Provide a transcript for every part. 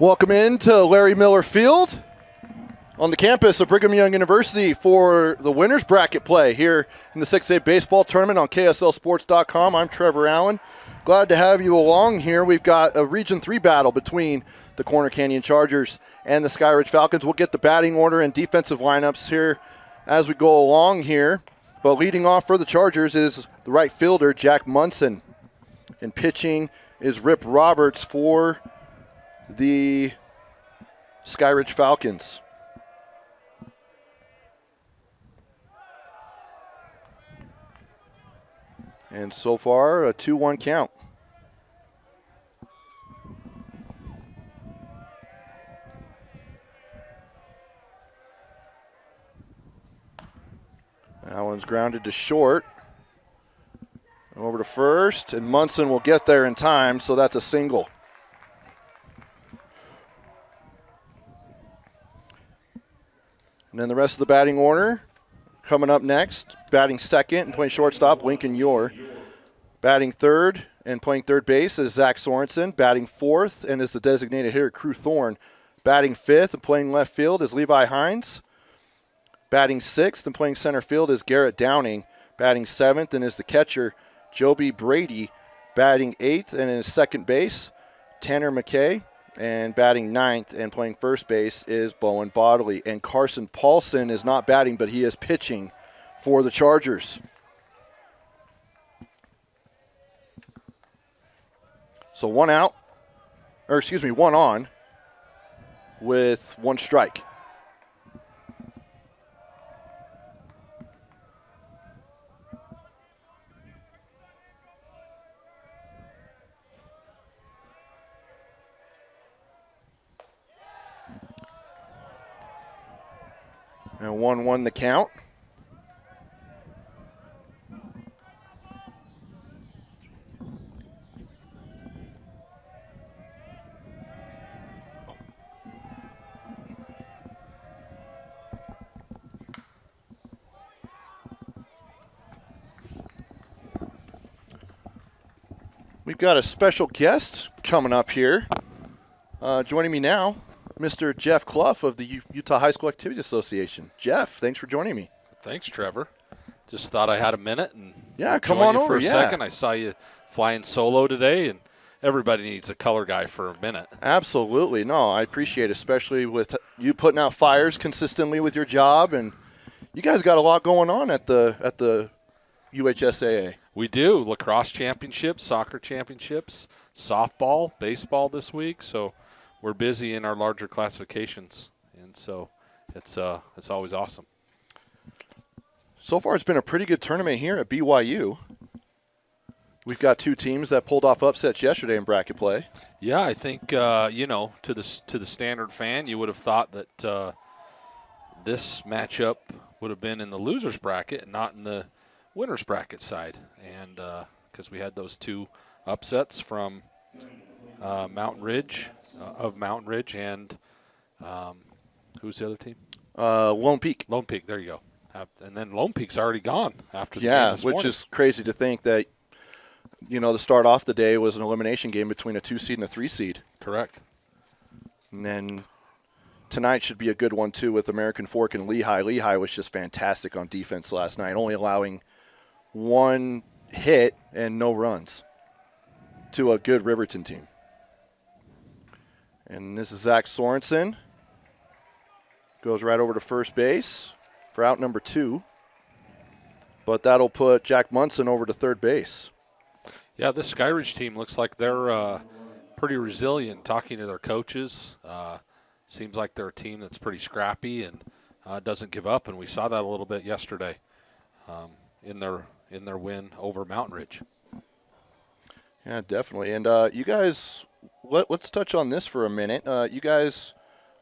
Welcome into Larry Miller Field on the campus of Brigham Young University for the winners bracket play here in the 6A baseball tournament on KSLSports.com. I'm Trevor Allen. Glad to have you along here. We've got a Region 3 battle between the Corner Canyon Chargers and the Skyridge Falcons. We'll get the batting order and defensive lineups here as we go along here. But leading off for the Chargers is the right fielder, Jack Munson. And pitching is Rip Roberts for the Skyridge Falcons. And so far, a 2-1 count. That one's grounded to short. Over to first, and Munson will get there in time, so that's a single. And then the rest of the batting order coming up next. Batting second and playing shortstop, Lincoln Yor. Batting third and playing third base is Zach Sorensen. Batting fourth and is the designated hitter, Crew Thorne. Batting fifth and playing left field is Levi Hines. Batting sixth and playing center field is Garrett Downing. Batting seventh and is the catcher, Joby Brady. Batting eighth and is second base, Tanner McKay. And batting ninth and playing first base is Bowen Bodley. And Carson Paulson is not batting, but he is pitching for the Chargers. So one out, one on with one strike. And 1-1 the count. We've got a special guest coming up here. Joining me now, Mr. Jeff Clough of the Utah High School Activities Association. Jeff, thanks for joining me. Thanks, Trevor. Just thought I had a minute and come on over for a second. I saw you flying solo today, and everybody needs a color guy for a minute. Absolutely. No, I appreciate it, especially with you putting out fires consistently with your job, and you guys got a lot going on at the UHSAA. We do. Lacrosse championships, soccer championships, softball, baseball this week, so we're busy in our larger classifications, and so it's always awesome. So far, it's been a pretty good tournament here at BYU. We've got two teams that pulled off upsets yesterday in bracket play. Yeah, I think to the standard fan, you would have thought that this matchup would have been in the losers bracket and not in the winners bracket side, and because we had those two upsets from Mountain Ridge. Of Mountain Ridge and who's the other team? Lone Peak. Lone Peak, there you go. And then Lone Peak's already gone after the game this morning. Which is crazy to think that, to start off the day was an elimination game between a 2-seed and a 3-seed. Correct. And then tonight should be a good one, too, with American Fork and Lehigh. Lehigh was just fantastic on defense last night, only allowing one hit and no runs to a good Riverton team. And this is Zach Sorensen. Goes right over to first base for out number 2. But that'll put Jack Munson over to third base. Yeah, this Skyridge team looks like they're pretty resilient. Talking to their coaches, seems like they're a team that's pretty scrappy and doesn't give up. And we saw that a little bit yesterday in their win over Mountain Ridge. Yeah, definitely. And you guys, let's touch on this for a minute. You guys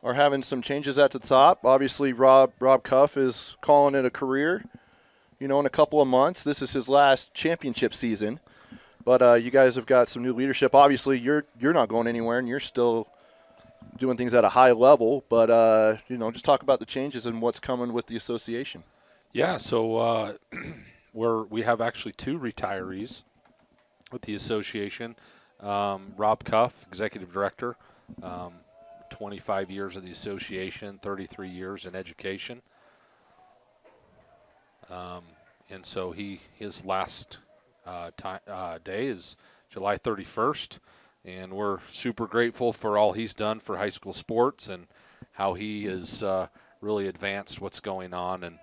are having some changes at the top. Obviously, Rob Cuff is calling it a career. In a couple of months, this is his last championship season. But you guys have got some new leadership. Obviously, you're not going anywhere, and you're still doing things at a high level. But just talk about the changes and what's coming with the association. Yeah, so we have actually 2 retirees with the association. Rob Cuff, executive director, 25 years of the association, 33 years in education. And so his last day is July 31st, and we're super grateful for all he's done for high school sports and how he has really advanced what's going on. And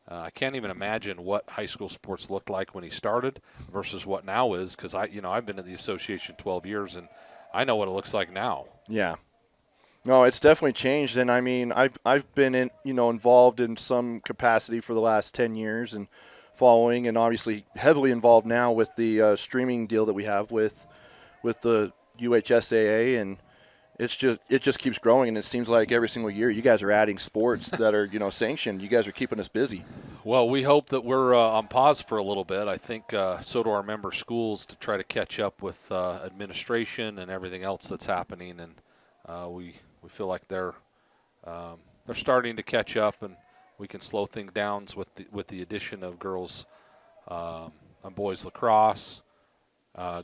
I can't even imagine what high school sports looked like when he started versus what now is, because I've been in the association 12 years, and I know what it looks like now. Yeah. No, it's definitely changed, and I mean, I've been involved in some capacity for the last 10 years and following, and obviously heavily involved now with the streaming deal that we have with the UHSAA, and it just keeps growing, and it seems like every single year you guys are adding sports that are sanctioned. You guys are keeping us busy. Well, we hope that we're on pause for a little bit. I think so do our member schools, to try to catch up with administration and everything else that's happening, and we feel like they're starting to catch up, and we can slow things down with the addition of girls and boys lacrosse,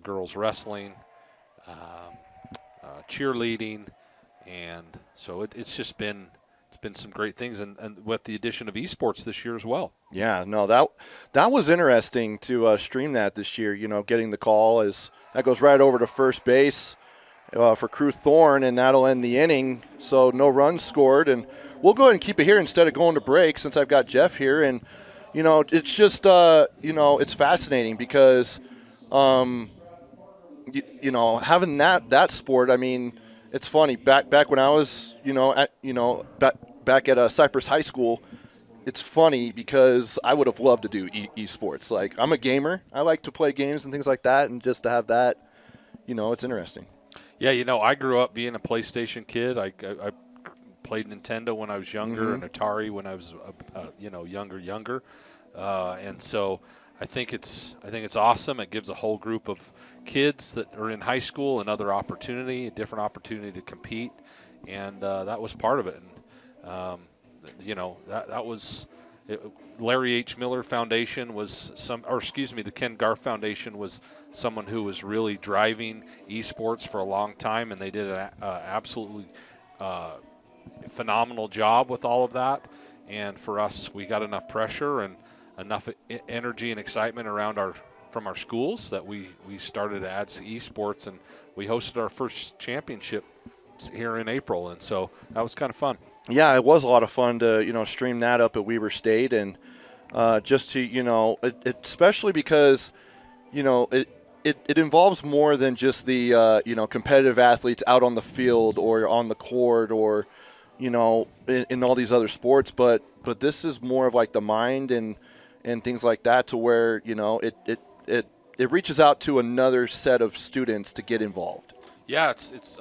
girls wrestling, cheerleading, and so it's just been some great things, and with the addition of esports this year as well. Yeah, no, that was interesting to stream that this year. Getting the call as that goes right over to first base for Crew Thorne, and that'll end the inning. So no runs scored, and we'll go ahead and keep it here instead of going to break, since I've got Jeff here. And it's just it's fascinating because having that sport. I mean, it's funny. Back when I was back at Cypress High School, it's funny because I would have loved to do esports. Like, I'm a gamer. I like to play games and things like that, and just to have that, it's interesting. Yeah, I grew up being a PlayStation kid. I played Nintendo when I was younger, and Atari when I was younger, and so I think it's awesome. It gives a whole group of kids that are in high school another opportunity, a different opportunity to compete, and that was part of it. And that was Larry H. Miller Foundation was the Ken Garf Foundation was someone who was really driving esports for a long time, and they did an absolutely phenomenal job with all of that. And for us, we got enough pressure and enough energy and excitement from our schools that we started to add esports, and we hosted our first championship here in April, and so that was kind of fun. Yeah, it was a lot of fun to stream that up at Weber State, and just to especially because it involves more than just the competitive athletes out on the field or on the court or in all these other sports, but this is more of like the mind and things like that, to where it reaches out to another set of students to get involved. Yeah, it's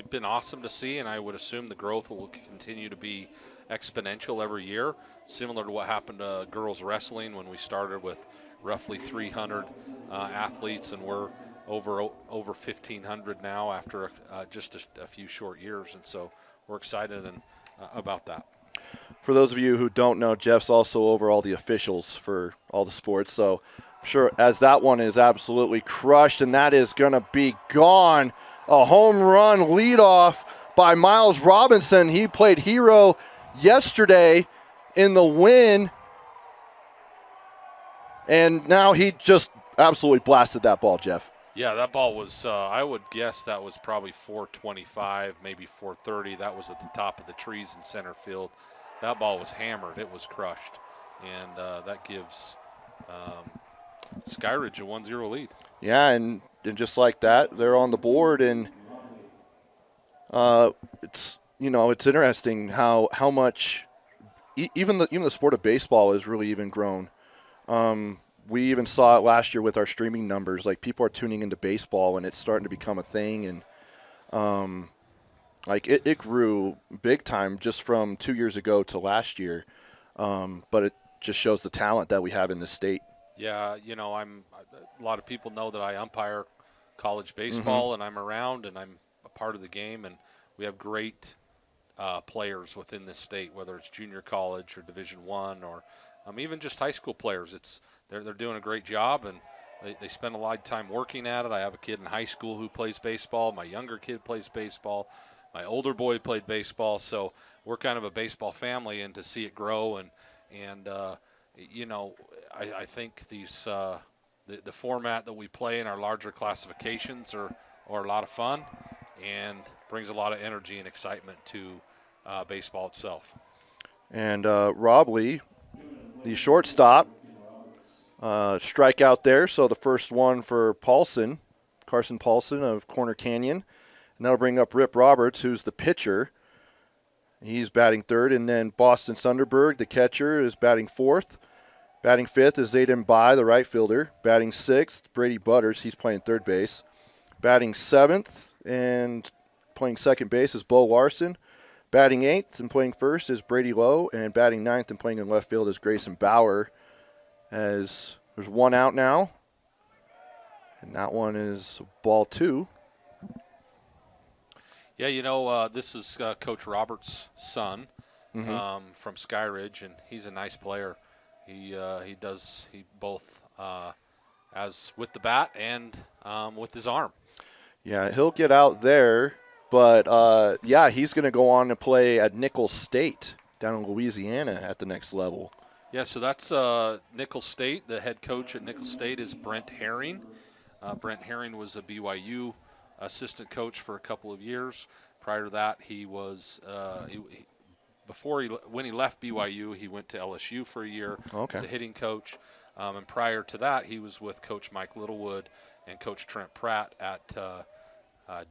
been awesome to see, and I would assume the growth will continue to be exponential every year, similar to what happened to girls wrestling when we started with roughly 300 athletes, and we're over 1,500 now after just a few short years, and so we're excited about that. For those of you who don't know, Jeff's also over all the officials for all the sports, so sure, as that one is absolutely crushed, and that is going to be gone. A home run leadoff by Miles Robinson. He played hero yesterday in the win, and now he just absolutely blasted that ball, Jeff. Yeah, that ball was, I would guess that was probably 425, maybe 430. That was at the top of the trees in center field. That ball was hammered. It was crushed, and that gives Skyridge a 1-0 lead. Yeah, and just like that, they're on the board, and it's interesting how much even the sport of baseball has really even grown. We even saw it last year with our streaming numbers. Like, people are tuning into baseball, and it's starting to become a thing, and it grew big time just from 2 years ago to last year. But it just shows the talent that we have in this state. Yeah, a lot of people know that I umpire college baseball, and I'm around, and I'm a part of the game, and we have great players within this state, whether it's junior college or Division I or even just high school players. They're doing a great job, and they spend a lot of time working at it. I have a kid in high school who plays baseball. My younger kid plays baseball. my older boy played baseball, so we're kind of a baseball family, and to see it grow and I think these the format that we play in our larger classifications are a lot of fun and brings a lot of energy and excitement to baseball itself. And Rob Lee, the shortstop, strikeout there. So the first one for Carson Paulson of Corner Canyon. And that'll bring up Rip Roberts, who's the pitcher. He's batting third. And then Boston Sunderberg, the catcher, is batting fourth. Batting fifth is Zayden Bai, the right fielder. Batting sixth, Brady Butters. He's playing third base. Batting seventh and playing second base is Bo Larson. Batting eighth and playing first is Brady Lowe. And batting ninth and playing in left field is Grayson Bauer. As there's one out now. And that one is ball two. Yeah, this is Coach Roberts' son from Skyridge, and he's a nice player. He both as with the bat and with his arm. Yeah, he'll get out there, but he's going to go on to play at Nicholls State down in Louisiana at the next level. Yeah, so that's Nicholls State. The head coach at Nicholls State is Brent Herring. Brent Herring was a BYU assistant coach for a couple of years. Prior to that, he was when he left BYU, he went to LSU for a year as a hitting coach. And prior to that, he was with Coach Mike Littlewood and Coach Trent Pratt at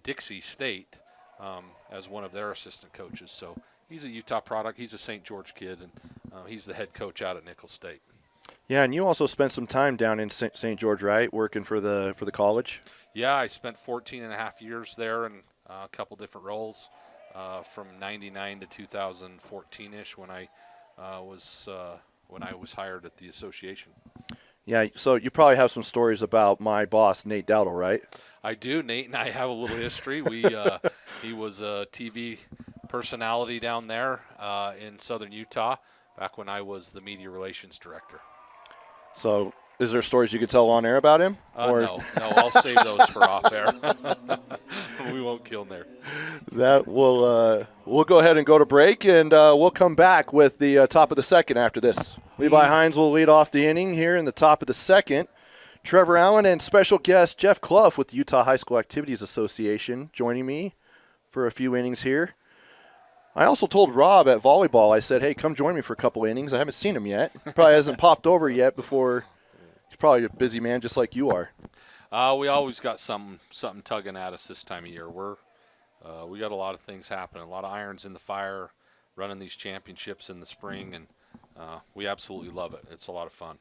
Dixie State as one of their assistant coaches. So he's a Utah product. He's a St. George kid, and he's the head coach out at Nicholls State. Yeah, and you also spent some time down in St. George, right, working for the college? Yeah, I spent 14 and a half years there in a couple different roles from 99 to 2014-ish when I was hired at the association. Yeah, so you probably have some stories about my boss, Nate Dowdle, right? I do. Nate and I have a little history. He was a TV personality down there in southern Utah back when I was the media relations director. So is there stories you could tell on air about him? No, I'll save those for off air. We won't kill him there. That we'll go ahead and go to break, and we'll come back with the top of the second after this. Levi Hines will lead off the inning here in the top of the second. Trevor Allen and special guest Jeff Clough with the Utah High School Activities Association joining me for a few innings here. I also told Rob at volleyball, I said, hey, come join me for a couple innings. I haven't seen him yet. Probably hasn't popped over yet before. He's probably a busy man just like you are. We always got something tugging at us this time of year. We got a lot of things happening, a lot of irons in the fire, running these championships in the spring, and we absolutely love it. It's a lot of fun.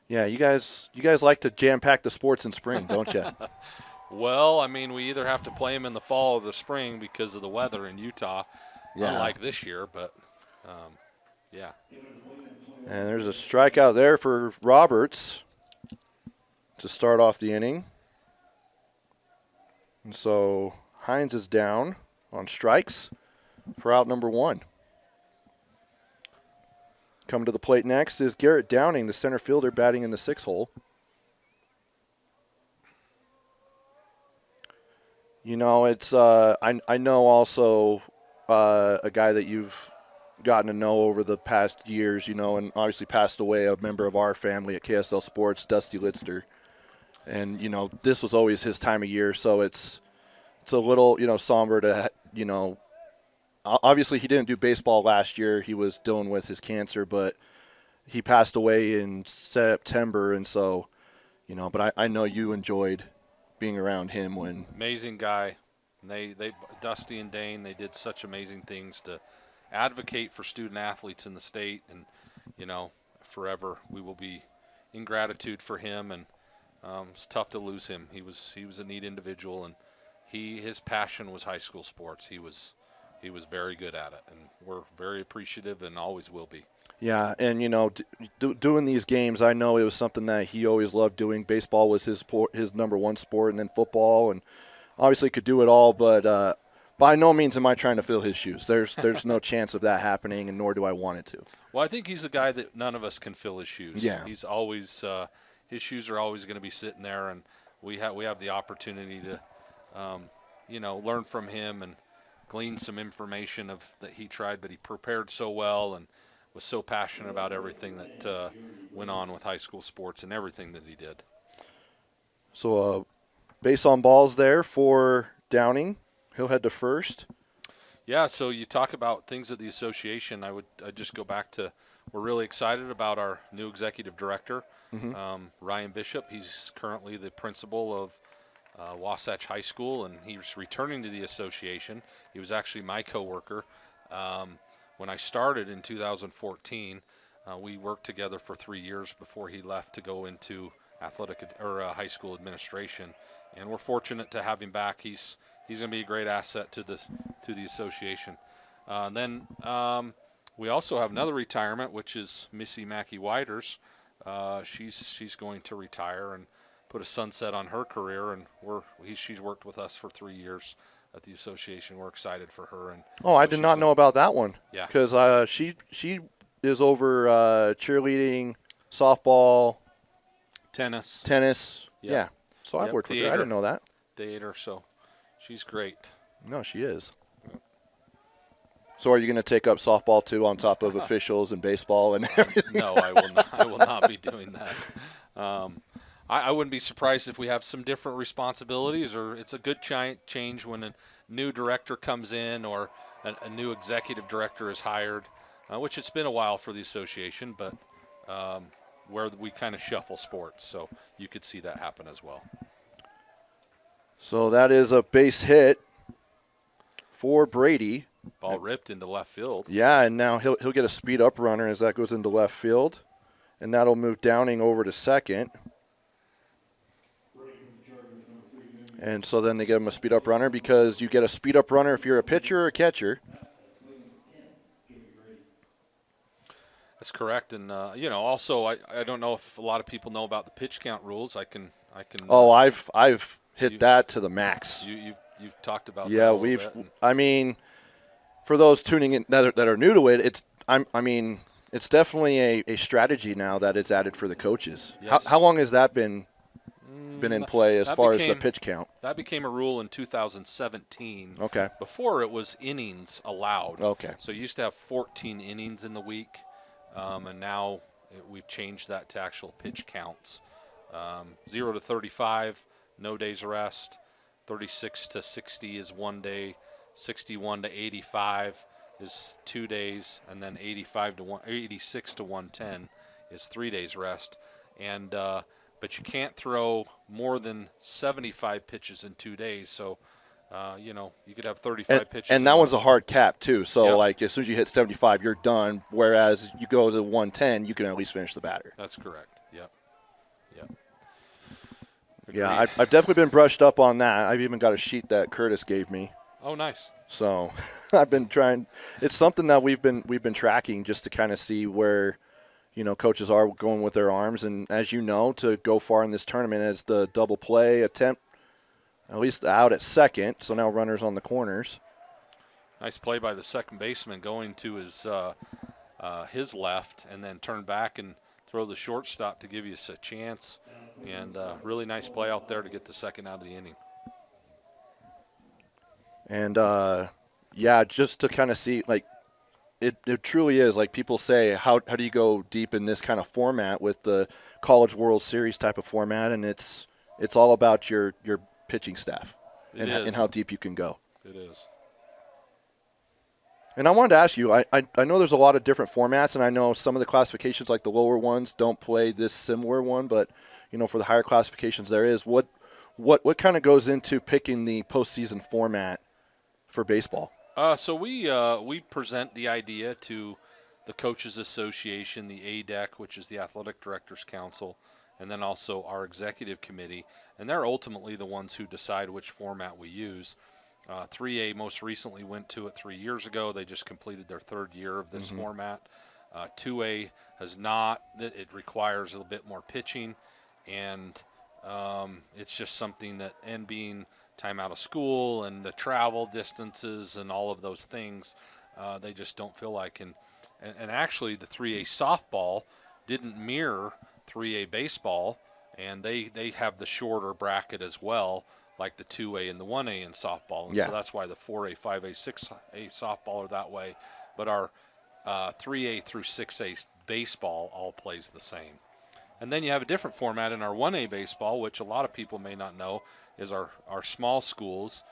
Yeah, you guys like to jam-pack the sports in spring, don't you? Well, I mean, we either have to play them in the fall or the spring because of the weather in Utah. Yeah. Unlike this year, but yeah. And there's a strikeout there for Roberts to start off the inning. And so Hines is down on strikes for out number one. Coming to the plate next is Garrett Downing, the center fielder, batting in the 6 hole. It's I know also a guy that you've gotten to know over the past years, and obviously passed away, a member of our family at KSL Sports, Dusty Litster. And, this was always his time of year, so it's a little, somber to, obviously he didn't do baseball last year. He was dealing with his cancer, but he passed away in September, and so, but I know you enjoyed being around him when. Amazing guy. They Dusty and Dane, they did such amazing things to advocate for student athletes in the state, and forever we will be in gratitude for him. And it's tough to lose him. He was a neat individual, and his passion was high school sports. He was very good at it, and we're very appreciative and always will be. Yeah, and doing these games, I know it was something that he always loved doing. Baseball was his number one sport, and then football, and obviously could do it all, but by no means am I trying to fill his shoes. There's no chance of that happening, and nor do I want it to. Well, I think he's a guy that none of us can fill his shoes. Yeah. He's always his shoes are always going to be sitting there, and we have the opportunity to learn from him and glean some information that he tried, but he prepared so well and was so passionate about everything that went on with high school sports and everything that he did. So base on balls there for Downing. He'll head to first. Yeah, so you talk about things at the association. I'd just go back to, we're really excited about our new executive director, Ryan Bishop. He's currently the principal of Wasatch High School, and he's returning to the association. He was actually my coworker when I started in 2014. We worked together for 3 years before he left to go into high school administration, and we're fortunate to have him back. He's going to be a great asset to the association. Then we also have another retirement, which is Missy Mackey-Widers. She's going to retire and put a sunset on her career, and she's worked with us for 3 years at the association. We're excited for her. And I did not know about that one. Yeah, because she is over cheerleading, softball, tennis. Yeah. So I've worked with her. I didn't know that. Theater. So she's great. No, she is. So are you going to take up softball too on top of officials and baseball and everything? No, I will not. I will not be doing that. I wouldn't be surprised if we have some different responsibilities, or it's a good change when a new director comes in or a new executive director is hired, which it's been a while for the association, but where we kind of shuffle sports. So you could see that happen as well. So that is a base hit for Brady. Ball ripped into left field. Yeah, and now he'll get a speed up runner as that goes into left field, and that'll move Downing over to second. And so then they give him a speed up runner because you get a speed up runner if you're a pitcher or a catcher. That's correct, and also I don't know if a lot of people know about the pitch count rules. I can. Oh, I've hit that to the max. You've talked about. Yeah, that for those tuning in that are new to it, it's definitely a strategy now that it's added for the coaches. Yes. How long has that been in play as far as the pitch count? That became a rule in 2017. Okay. Before it was innings allowed. Okay. So you used to have 14 innings in the week, and now we've changed that to actual pitch counts. 0 to 35, no days rest. 36 to 60 is 1 day. 61 to 85 is 2 days, and then 86 to 110 is 3 days rest. And but you can't throw more than 75 pitches in 2 days. So, you could have 35 pitches. And that one's a hard cap, too. So, like, as soon as you hit 75, you're done. Whereas you go to 110, you can at least finish the batter. That's correct. Yep. Agreed. Yeah, I've definitely been brushed up on that. I've even got a sheet that Curtis gave me. Oh, nice. So I've been trying. It's something that we've been tracking just to kind of see where coaches are going with their arms. And as you know, to go far in this tournament as the double play attempt, at least out at second. So now runners on the corners. Nice play by the second baseman going to his left and then turn back and throw the shortstop to give you a chance. And really nice play out there to get the second out of the inning. And, just to kind of see, like, it truly is, like people say, how do you go deep in this kind of format with the College World Series type of format? And it's all about your pitching staff and how deep you can go. It is. And I wanted to ask you, I know there's a lot of different formats, and I know some of the classifications, like the lower ones, don't play this similar one, but, for the higher classifications there is. What kind of goes into picking the postseason format for baseball? So we present the idea to the Coaches Association, the ADEC, which is the Athletic Directors Council, and then also our executive committee, and they're ultimately the ones who decide which format we use. 3A most recently went to it 3 years ago. They just completed their third year of this format. 2A has not. It requires a little bit more pitching, and it's just something that, and being time out of school and the travel distances and all of those things, they just don't feel like. And actually the 3A softball didn't mirror 3A baseball, and they have the shorter bracket as well, like the 2A and the 1A in softball. And Yeah. so that's why the 4A, 5A, 6A softball are that way. But our 3A through 6A baseball all plays the same. And then you have a different format in our 1A baseball, which a lot of people may not know, is our small schools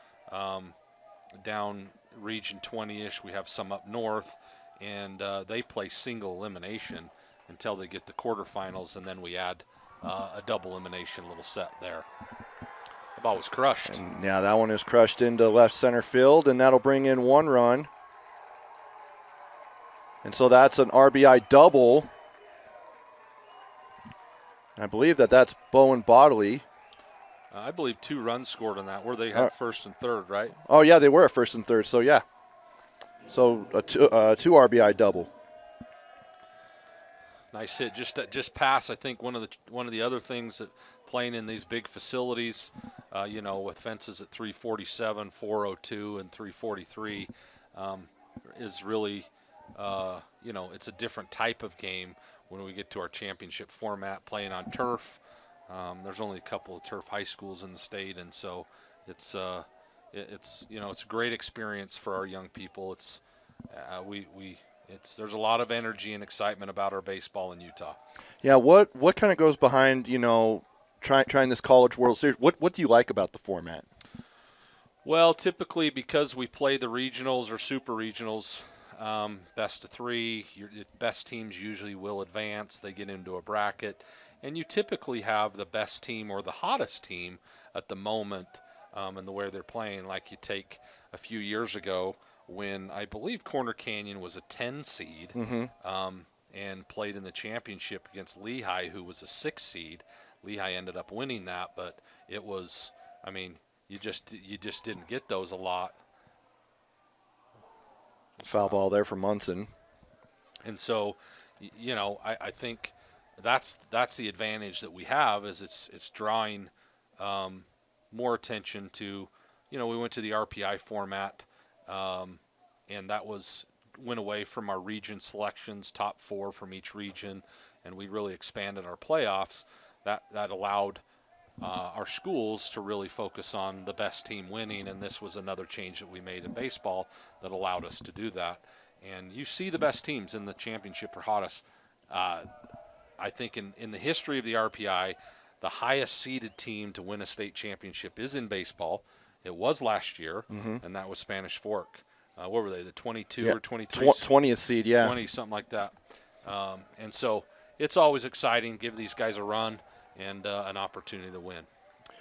down region 20-ish. We have some up north, and they play single elimination until they get the quarterfinals, and then we add a double elimination little set there. The ball was crushed. And yeah, that one is crushed into left center field, and that'll bring in 1 run. And so that's an RBI double. I believe that's Bowen Bodley. I believe 2 runs scored on that, where they had first and third, right? Oh, yeah, they were at first and third, so yeah. So a two RBI double. Nice hit, just pass. I think one of the other things that playing in these big facilities, with fences at 347, 402, and 343, is really, it's a different type of game when we get to our championship format, playing on turf. There's only a couple of turf high schools in the state, and so it's a great experience for our young people. There's a lot of energy and excitement about our baseball in Utah. Yeah, what kind of goes behind trying this College World Series? What do you like about the format? Well, typically because we play the regionals or super regionals, best of 3, your best teams usually will advance. They get into a bracket, and you typically have the best team or the hottest team at the moment in the way they're playing. Like you take a few years ago when I believe Corner Canyon was a 10 seed and played in the championship against Lehigh, who was a 6 seed. Lehigh ended up winning that, but it was, you just didn't get those a lot. Foul ball there for Munson. And so, I think that's the advantage that we have, is it's drawing more attention to, we went to the RPI format, and that went away from our region selections, top 4 from each region, and we really expanded our playoffs. That allowed our schools to really focus on the best team winning, and this was another change that we made in baseball that allowed us to do that. And you see the best teams in the championship or hottest. I think in the history of the RPI, the highest seeded team to win a state championship is in baseball. It was last year, and that was Spanish Fork. What were they, the 22 or 23? 20th seed, yeah. 20, something like that. And so it's always exciting, give these guys a run and an opportunity to win.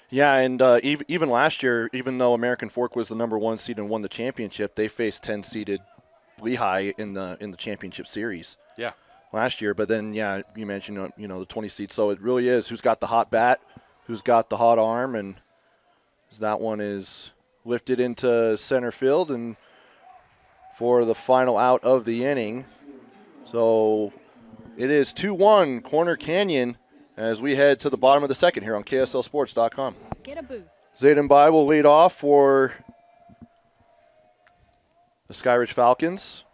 Yeah, and even last year, even though American Fork was the number 1 seed and won the championship, they faced 10-seeded Lehigh in the championship series. Yeah. Last year, but then you mentioned the 20 seed. So it really is who's got the hot bat, who's got the hot arm, and that one is lifted into center field and for the final out of the inning. So it is 2-1 Corner Canyon as we head to the bottom of the second here on KSLSports.com. Get a booth. Zayden Bai will lead off for the Skyridge Falcons.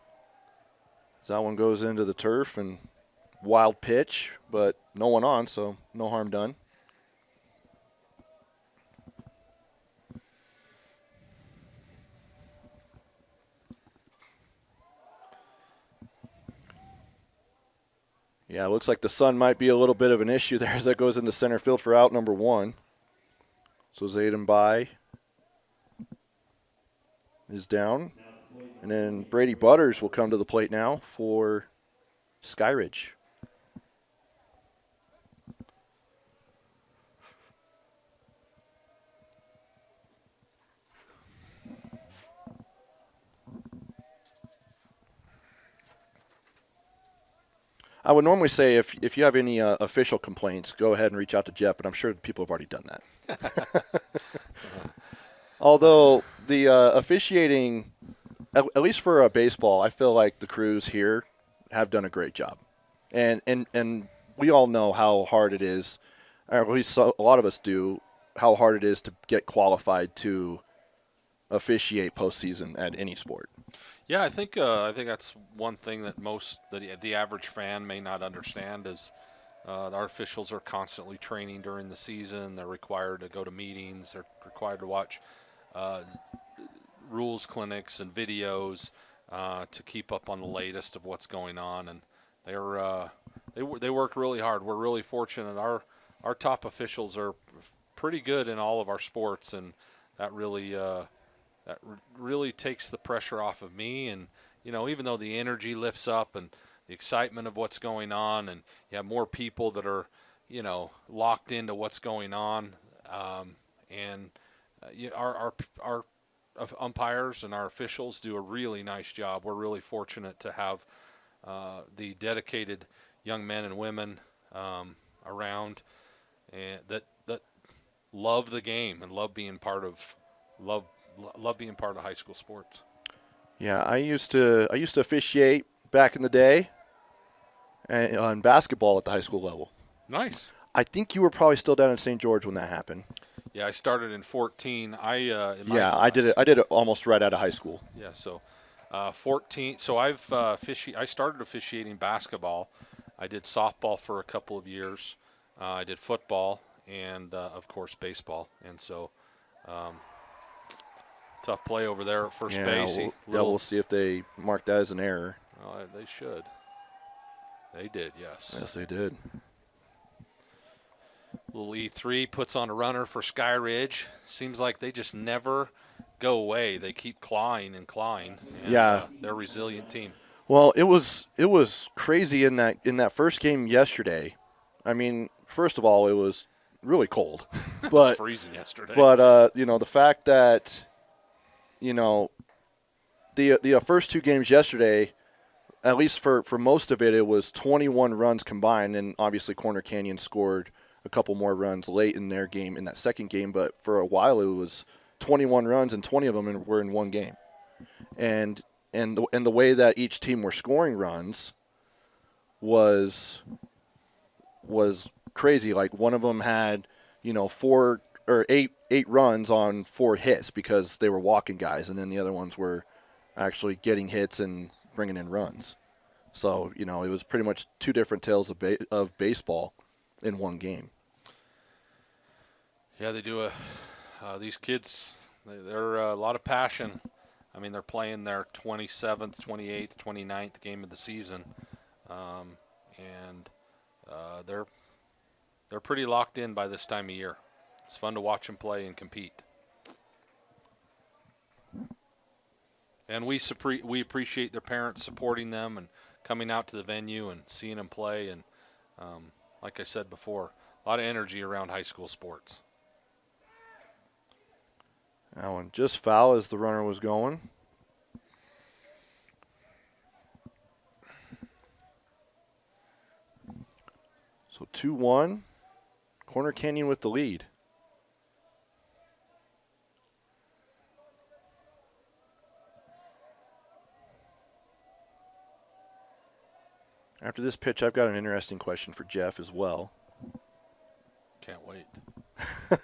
As that one goes into the turf, and wild pitch, but no one on, so no harm done. Yeah, it looks like the sun might be a little bit of an issue there as that goes into center field for out number 1. So Zayden Bai is down. And then Brady Butters will come to the plate now for Skyridge. I would normally say if you have any official complaints, go ahead and reach out to Jeff, but I'm sure people have already done that. Although the officiating, at least for baseball, I feel like the crews here have done a great job. And we all know how hard it is, or at least a lot of us do, how hard it is to get qualified to officiate postseason at any sport. Yeah, I think that's one thing that the average fan may not understand is Our officials are constantly training during the season. They're required to go to meetings. They're required to watch rules clinics and videos to keep up on the latest of what's going on. And they work really hard. We're really fortunate. Our top officials are pretty good in all of our sports, and that really takes the pressure off of me. And even though the energy lifts up and the excitement of what's going on, and you have more people that are locked into what's going on, and our umpires and our officials do a really nice job. We're really fortunate to have the dedicated young men and women around, and that love the game and love being part of high school sports. Yeah, I used to officiate back in the day on basketball at the high school level. Nice. I think you were probably still down in St. George when that happened. Yeah, I started in 14. I did it almost right out of high school. Yeah, so 14. So I started officiating basketball. I did softball for a couple of years. I did football and of course baseball. And so tough play over there at first base. We'll see if they mark that as an error. They should. They did, yes. Yes, they did. Little E3 puts on a runner for Skyridge. Seems like they just never go away. They keep clawing and clawing. And, they're a resilient team. Well, it was crazy in that first game yesterday. I mean, first of all, it was really cold. It but was freezing yesterday. But the fact that the first two games yesterday, at least for most of it, it was 21 runs combined, and obviously Corner Canyon scored a couple more runs late in their game in that second game, but for a while it was 21 runs and 20 of them were in one game. And the way that each team were scoring runs was crazy. Like one of them had, 4 or 8 runs on 4 hits because they were walking guys, and then the other ones were actually getting hits and bringing in runs. So, it was pretty much two different tales of baseball in one game. Yeah, they do these kids, they're a lot of passion. I mean, they're playing their 27th, 28th, 29th game of the season, and they're pretty locked in by this time of year. It's fun to watch them play and compete. And we appreciate their parents supporting them and coming out to the venue and seeing them play. And like I said before, a lot of energy around high school sports. That one just foul as the runner was going. So 2-1, Corner Canyon with the lead. After this pitch, I've got an interesting question for Jeff as well. Can't wait.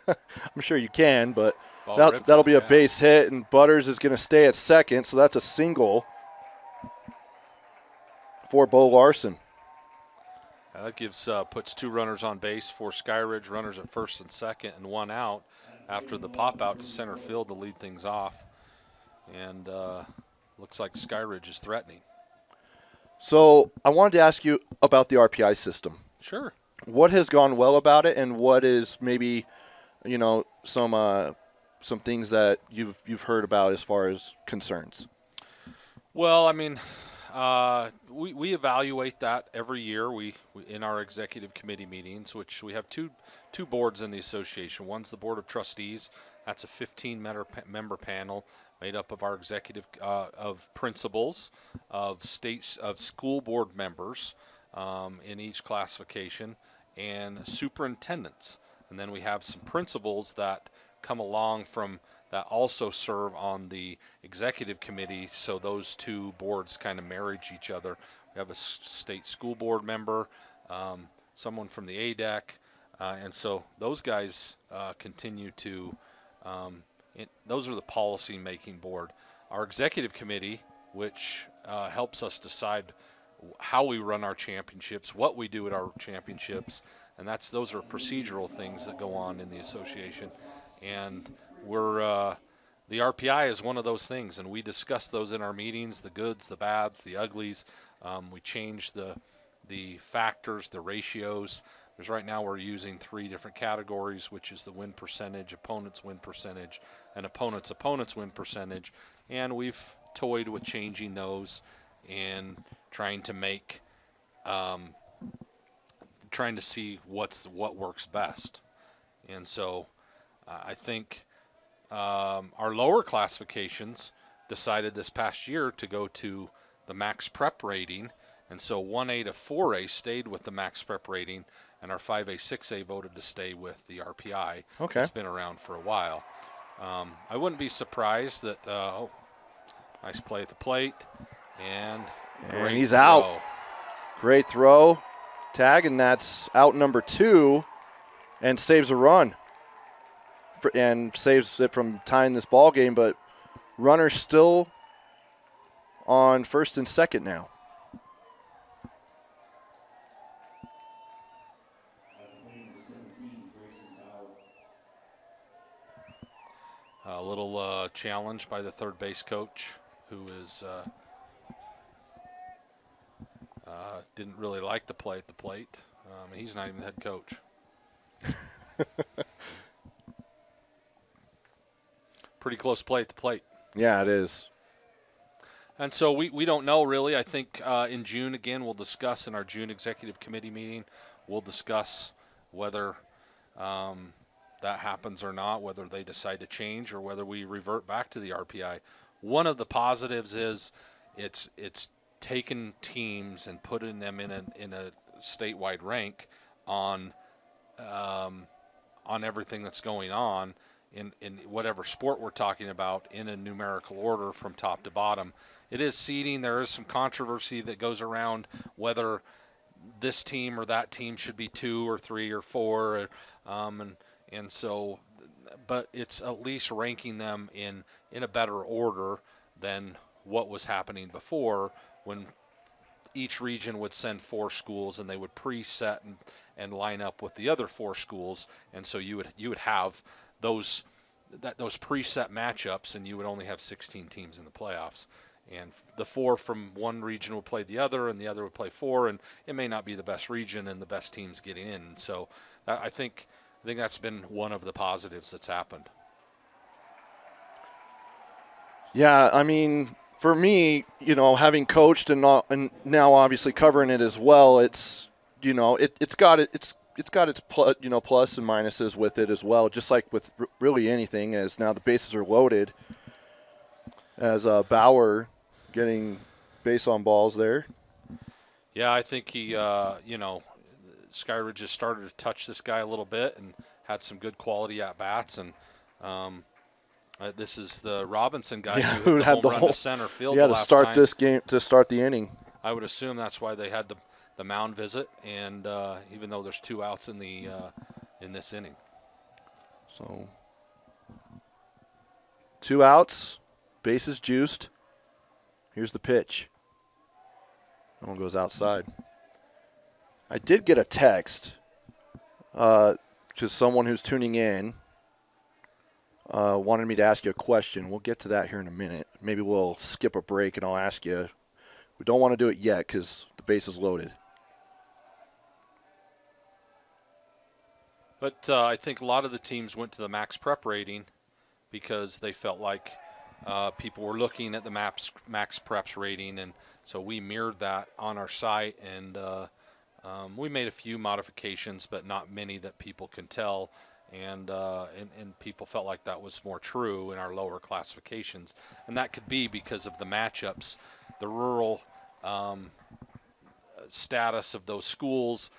I'm sure you can, but that'll be a base hit, and Butters is going to stay at second, so that's a single for Bo Larson. That puts 2 runners on base for Skyridge, runners at first and second, and 1 out after the pop out to center field to lead things off. And looks like Skyridge is threatening. So I wanted to ask you about the RPI system. Sure. What has gone well about it, and what is maybe, some things that you've heard about as far as concerns? Well, I mean, we evaluate that every year. We in our executive committee meetings, which we have two boards in the association. One's the board of trustees. That's a 15-member panel made up of our executive of principals, of school board members in each classification, and superintendents. And then we have some principals that come along from that also serve on the executive committee, so those two boards kind of marriage each other. We have a state school board member, someone from the ADEC, and so those guys continue to, those are the policy-making board. Our executive committee, which helps us decide how we run our championships, what we do at our championships, and those are procedural things that go on in the association. And the RPI is one of those things, and we discuss those in our meetings: the goods, the bads, the uglies. We change the factors, the ratios. There's right now we're using 3 different categories, which is the win percentage, opponent's win percentage, and opponent's win percentage. And we've toyed with changing those and trying to make, trying to see what works best. And so I think our lower classifications decided this past year to go to the max prep rating. And so 1A to 4A stayed with the max prep rating, and our 5A, 6A voted to stay with the RPI. Okay. It's been around for a while. I wouldn't be surprised that, nice play at the plate, and he's throw. out. Great throw. Tag, and that's out number 2, and saves a run. And saves it from tying this ball game, but runner's still on first and second now. A little challenge by the third base coach, who is didn't really like the play at the plate. He's not even the head coach. Pretty close play at the plate. Yeah, it is. And so we don't know really. I think in June, again, we'll discuss in our June executive committee meeting, we'll discuss whether that happens or not, whether they decide to change or whether we revert back to the RPI. One of the positives is it's taken teams and putting them in a statewide rank on everything that's going on in whatever sport we're talking about in a numerical order from top to bottom. It is seeding. There is some controversy that goes around whether this team or that team should be 2 or 3 or 4, and so, but it's at least ranking them in a better order than what was happening before, when each region would send 4 schools and they would preset and line up with the other 4 schools, and so you would have those preset matchups, and you would only have 16 teams in the playoffs. And the 4 from one region would play the other, and the other would play 4, and it may not be the best region and the best teams getting in. So I think that's been one of the positives that's happened. Yeah, I mean, for me, having coached and now obviously covering it as well, it's it's got its plus and minuses with it as well. Just like with really anything, as now the bases are loaded. As Bauer getting base on balls there. Yeah, I think he, Skyridge just started to touch this guy a little bit and had some good quality at bats. And this is the Robinson guy who hit the home run to center field. Yeah, the to last start time. this game, to start the inning. I would assume that's why they had the mound visit, and even though there's 2 outs in this inning. So 2 outs, bases juiced. Here's the pitch. That one goes outside. I did get a text to someone who's tuning in. Wanted me to ask you a question. We'll get to that here in a minute. Maybe we'll skip a break and I'll ask you. We don't want to do it yet because the base is loaded. But I think a lot of the teams went to the max prep rating because they felt like people were looking at the max preps rating, and so we mirrored that on our site, and we made a few modifications, but not many that people can tell, and people felt like that was more true in our lower classifications, and that could be because of the matchups, the rural status of those schools,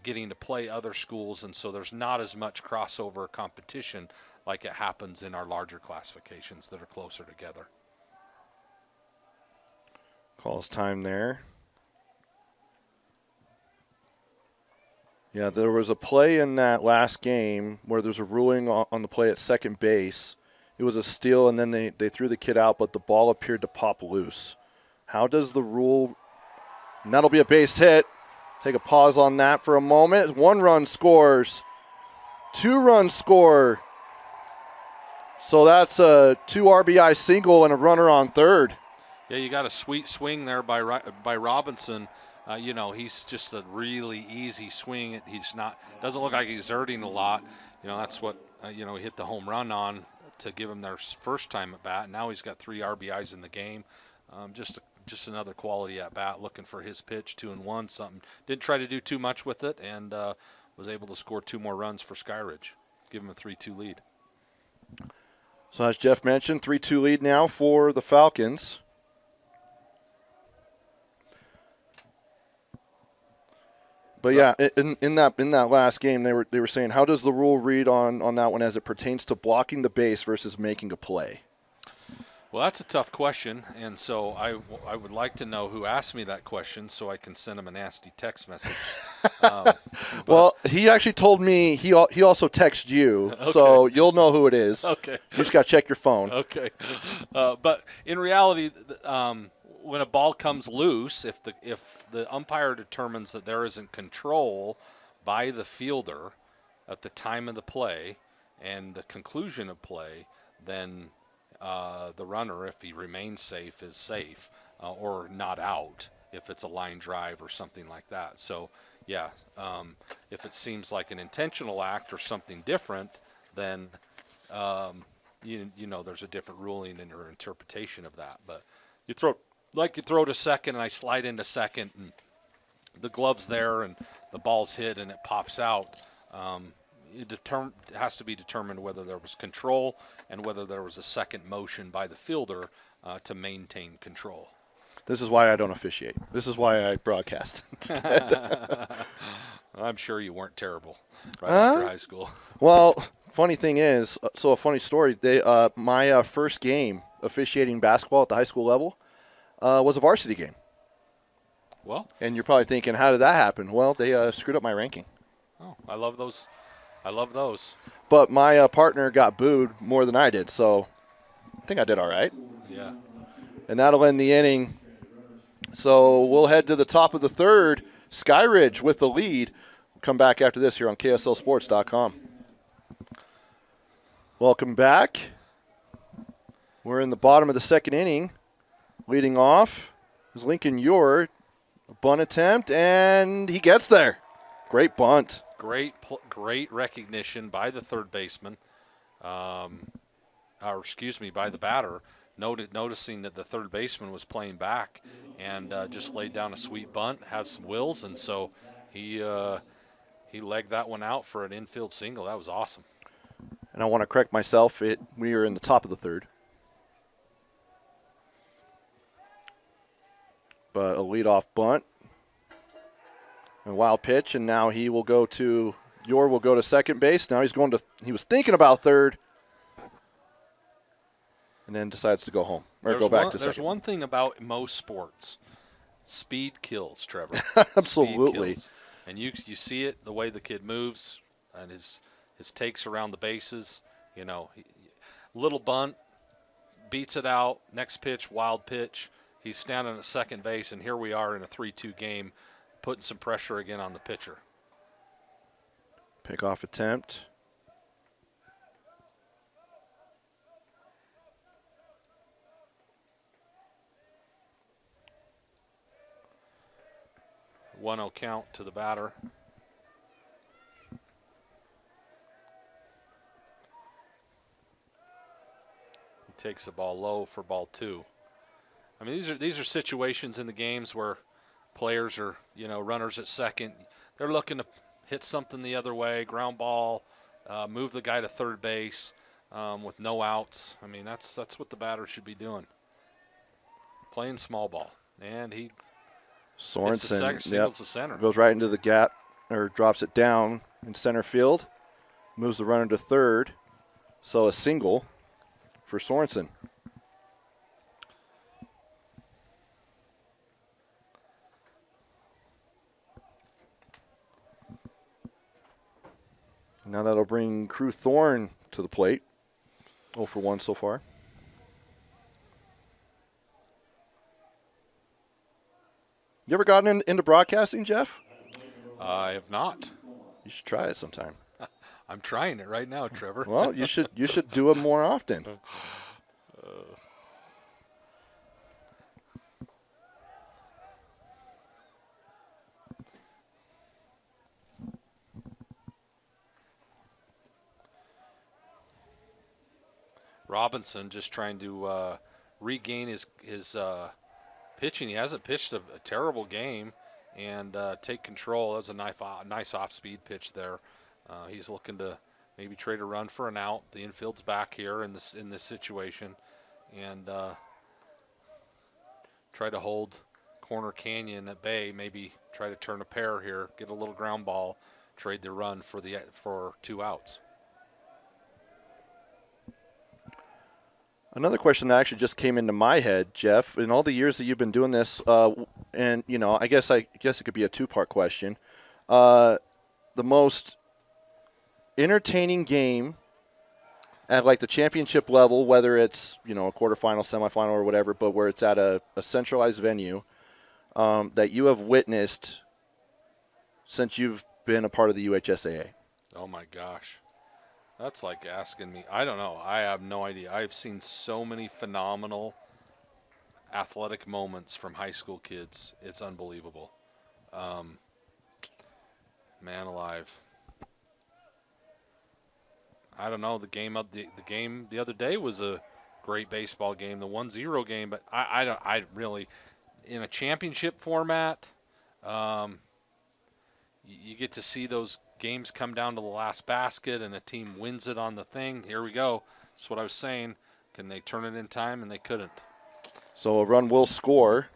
getting to play other schools, and so there's not as much crossover competition like it happens in our larger classifications that are closer together. Calls time there. Yeah, there was a play in that last game where there's a ruling on the play at second base. It was a steal, and then they threw the kid out, but the ball appeared to pop loose. How does the rule And that'll be a base hit. Take a pause on that for a moment. 1 run scores. 2 runs score. So that's a 2 RBI single and a runner on third. Yeah, you got a sweet swing there by Robinson. He's just a really easy swing. He's not doesn't look like he's exerting a lot. That's what he hit the home run on to give him their first time at bat. Now he's got 3 RBIs in the game. Just another quality at bat, looking for his pitch, 2-1 something. Didn't try to do too much with it, and was able to score 2 more runs for Skyridge, give him a 3-2 lead. So as Jeff mentioned, 3-2 lead now for the Falcons. But yeah, in that last game, they were saying, how does the rule read on that one as it pertains to blocking the base versus making a play? Well, that's a tough question, and so I would like to know who asked me that question so I can send him a nasty text message. Well, he actually told me he also texted you, okay. So you'll know who it is. Okay. You just got to check your phone. Okay. But in reality, when a ball comes loose, if the umpire determines that there isn't control by the fielder at the time of the play and the conclusion of play, then the runner, if he remains safe, is safe or not out if it's a line drive or something like that. So, yeah, if it seems like an intentional act or something different, then there's a different ruling in your interpretation of that. But you throw to second, and I slide into second, and the glove's there, and the ball's hit, and it pops out. It has to be determined whether there was control and whether there was a second motion by the fielder to maintain control. This is why I don't officiate. This is why I broadcast instead. I'm sure you weren't terrible right after high school. Well, funny thing is, so a funny story. My first game officiating basketball at the high school level was a varsity game. Well, and you're probably thinking, how did that happen? Well, they screwed up my ranking. Oh, I love those. I love those. But my partner got booed more than I did, so I think I did all right. Yeah. And that'll end the inning. So we'll head to the top of the third. Skyridge with the lead. We'll come back after this here on KSLSports.com. Welcome back. We're in the bottom of the second inning. Leading off is Lincoln Ure. A bunt attempt, and he gets there. Great bunt. Great recognition by the third baseman, by the batter, noticing that the third baseman was playing back, and just laid down a sweet bunt, has some wills, and so he legged that one out for an infield single. That was awesome. And I want to correct myself. We are in the top of the third. But a leadoff bunt. A wild pitch, and now he will go to second base. Now he was thinking about third, and then decides to go home or go back to second. There's one thing about most sports: speed kills, Trevor. Absolutely. Speed kills. And you see it the way the kid moves and his takes around the bases. Little bunt, beats it out. Next pitch, wild pitch. He's standing at second base, and here we are in a 3-2 game, putting some pressure again on the pitcher. Pickoff attempt. One-0 count to the batter. He takes the ball low for ball 2. I mean, these are situations in the games where players are, runners at second. They're looking to hit something the other way, ground ball, move the guy to third base with no outs. I mean, that's what the batter should be doing. Playing small ball. And he Sorensen singles the center. Goes right into the gap, or drops it down in center field. Moves the runner to third. So a single for Sorensen. Now that'll bring Crew Thorne to the plate. 0 for 1 so far. You ever gotten into broadcasting, Jeff? I have not. You should try it sometime. I'm trying it right now, Trevor. Well, you should do it more often. Robinson just trying to regain his pitching. He hasn't pitched a terrible game and take control. That was a nice off-speed pitch there. He's looking to maybe trade a run for an out. The infield's back here in this situation, and try to hold Corner Canyon at bay. Maybe try to turn a pair here, get a little ground ball, trade the run for 2 outs. Another question that actually just came into my head, Jeff. In all the years that you've been doing this, and I guess it could be a 2-part question. The most entertaining game at like the championship level, whether it's a quarterfinal, semifinal, or whatever, but where it's at a centralized venue that you have witnessed since you've been a part of the UHSAA. Oh my gosh. That's like asking me. I don't know. I have no idea. I've seen so many phenomenal athletic moments from high school kids. It's unbelievable. Man alive. I don't know. The game the other day was a great baseball game, the 1-0 game, but I really, in a championship format, you get to see those games come down to the last basket and a team wins it on the thing. Here we go. That's what I was saying. Can they turn it in time? And they couldn't. So a run will score.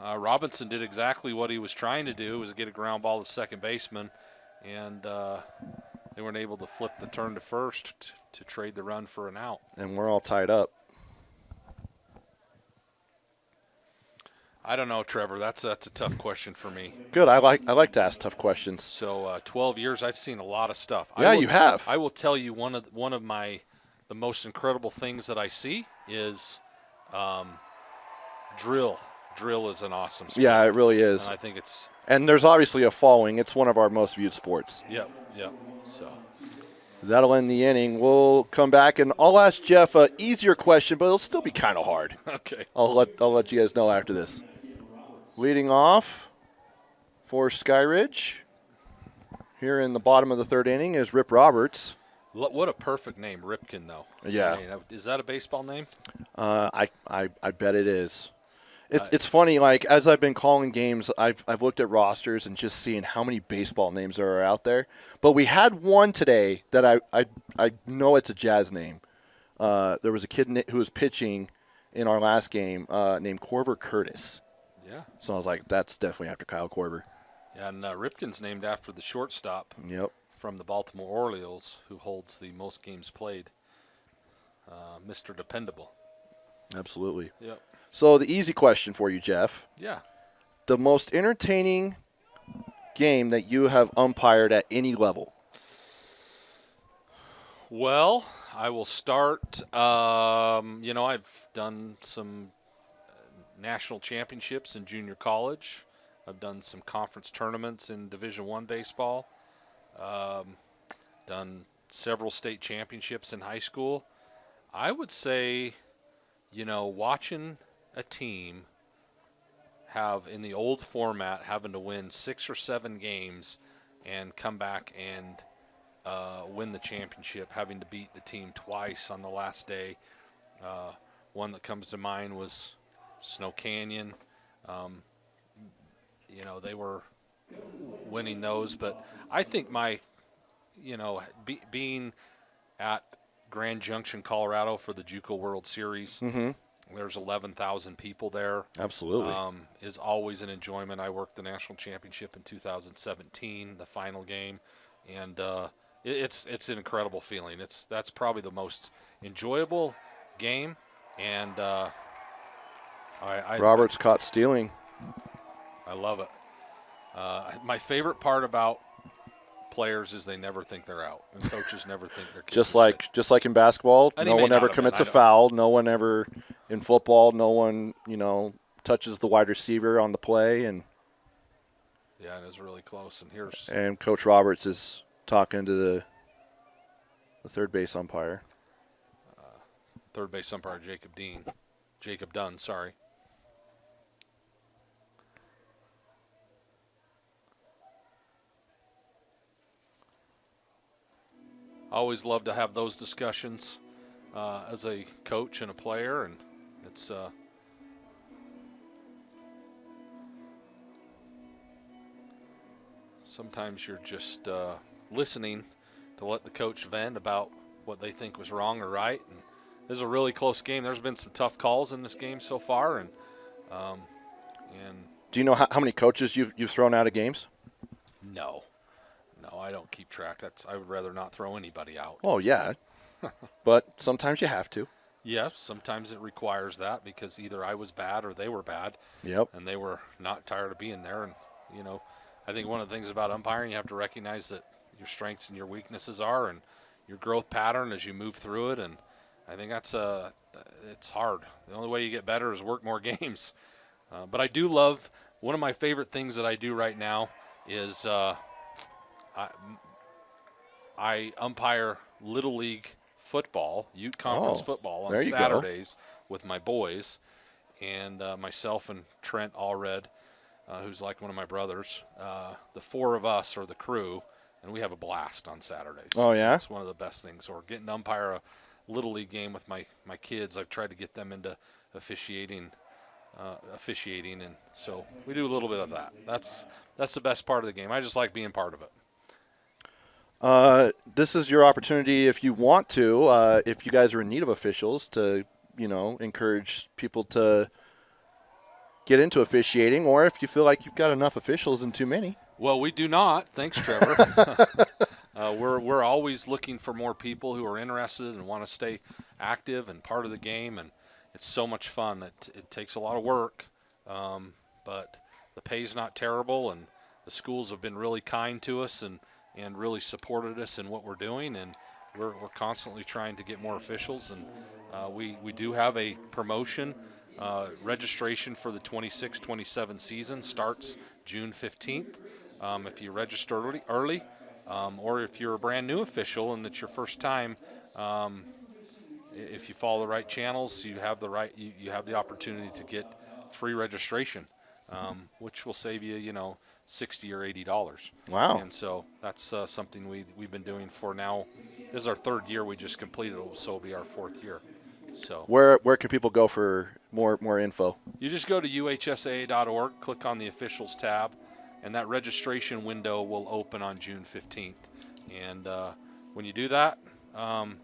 Robinson did exactly what he was trying to do, was get a ground ball to second baseman, and they weren't able to flip the turn to first to trade the run for an out. And we're all tied up. I don't know, Trevor. That's a tough question for me. Good. I like to ask tough questions. So 12 years, I've seen a lot of stuff. Yeah, you have. I will tell you one of the most incredible things that I see is drill. Drill is an awesome sport. Yeah, it really is. And I think it's. And there's obviously a following. It's one of our most viewed sports. Yep. So. That'll end the inning. We'll come back, and I'll ask Jeff an easier question, but it'll still be kind of hard. Okay. I'll let you guys know after this. Leading off for Skyridge here in the bottom of the 3rd inning is Rip Roberts. What a perfect name, Ripken, though. Yeah. I mean, is that a baseball name? I bet it is. It's funny, like, as I've been calling games, I've looked at rosters and just seeing how many baseball names there are out there. But we had one today that I know it's a Jazz name. There was a kid who was pitching in our last game named Corver Curtis. Yeah. So I was like, that's definitely after Kyle Korver. Yeah, and Ripken's named after the shortstop. Yep. From the Baltimore Orioles, who holds the most games played, Mr. Dependable. Absolutely. Yep. So the easy question for you, Jeff. Yeah. The most entertaining game that you have umpired at any level? Well, I will start. I've done some national championships in junior college. I've done some conference tournaments in Division I baseball. Done several state championships in high school. I would say, watching a team have, in the old format, having to win 6 or 7 games and come back and win the championship, having to beat the team twice on the last day. One that comes to mind was Snow Canyon. They were winning those, but I think being at Grand Junction, Colorado for the JUCO World Series, there's 11,000 people there. Absolutely. Is always an enjoyment. I worked the national championship in 2017, the final game, and it's an incredible feeling. That's probably the most enjoyable game, and Roberts caught stealing. I love it. My favorite part about players is they never think they're out, and coaches never think they're just like in basketball. And no one ever commits a foul. No one ever in football, no one, touches the wide receiver on the play, and Yeah, and it's really close. And Coach Roberts is talking to the third base umpire. Third base umpire Jacob Dunn, sorry. I always love to have those discussions as a coach and a player, and it's sometimes you're just listening to let the coach vent about what they think was wrong or right. And this is a really close game. There's been some tough calls in this game so far, and do you know how many coaches you've thrown out of games? No, I don't keep track. I would rather not throw anybody out. Oh yeah, but sometimes you have to. Yes, sometimes it requires that because either I was bad or they were bad. Yep. And they were not tired of being there. And I think one of the things about umpiring, you have to recognize that your strengths and your weaknesses are, and your growth pattern as you move through it. And I think it's hard. The only way you get better is work more games. But I do love, one of my favorite things that I do right now is I umpire Little League football, Ute Conference football on Saturdays with my boys, and myself and Trent Allred, who's like one of my brothers. The four of us are the crew, and we have a blast on Saturdays. Oh, yeah? It's one of the best things. Or getting to umpire a Little League game with my kids. I've tried to get them into officiating, and so we do a little bit of that. That's the best part of the game. I just like being part of it. This is your opportunity if you want to, if you guys are in need of officials, to, encourage people to get into officiating, or if you feel like you've got enough officials and too many. Well, we do not. Thanks, Trevor. We're always looking for more people who are interested and want to stay active and part of the game, and it's so much fun. It takes a lot of work, but the pay's not terrible, and the schools have been really kind to us and really supported us in what we're doing, and we're constantly trying to get more officials, and we do have a promotion. Registration for the 26-27 season starts June 15th. If you register early, or if you're a brand new official and it's your first time, if you follow the right channels, you have the opportunity to get free registration, which will save you, $60 or $80. Wow. And so that's something we've been doing for now. This is our third year we just completed, so it'll be our fourth year. So where can people go for more info? You just go to uhsaa.org, click on the officials tab, and that registration window will open on June 15th. And when you do that,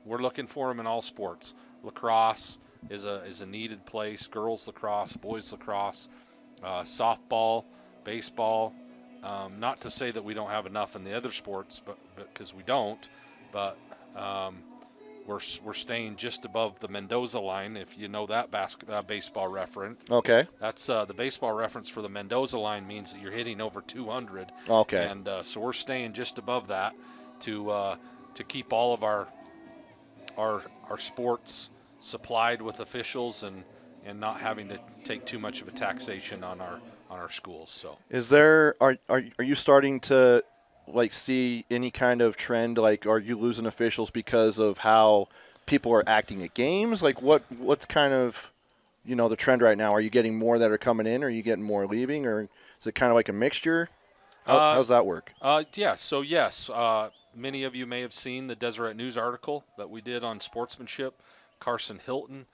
we're looking for them in all sports. Lacrosse is a needed place. Girls lacrosse, boys lacrosse, softball, baseball. Not to say that we don't have enough in the other sports, but because we don't. But we're staying just above the Mendoza line, if you know that baseball reference. Okay. That's the baseball reference for the Mendoza line means that you're hitting over 200. Okay. And so we're staying just above that to keep all of our sports supplied with officials and not having to take too much of a taxation on our schools. So are you starting to see any kind of trend? Are you losing officials because of how people are acting at games? What's kind of the trend right now? Are you getting more that are coming in? Or are you getting more leaving? Or is it kind of like a mixture? How's that work? Yeah. So yes, many of you may have seen the Deseret News article that we did on sportsmanship. Carson Hilton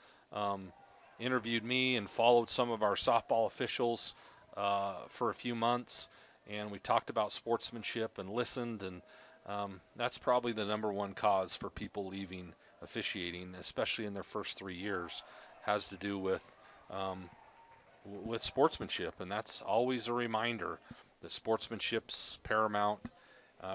interviewed me and followed some of our softball officials for a few months, and we talked about sportsmanship and listened, and that's probably the number one cause for people leaving officiating, especially in their first 3 years, has to do with sportsmanship, and that's always a reminder that sportsmanship's paramount.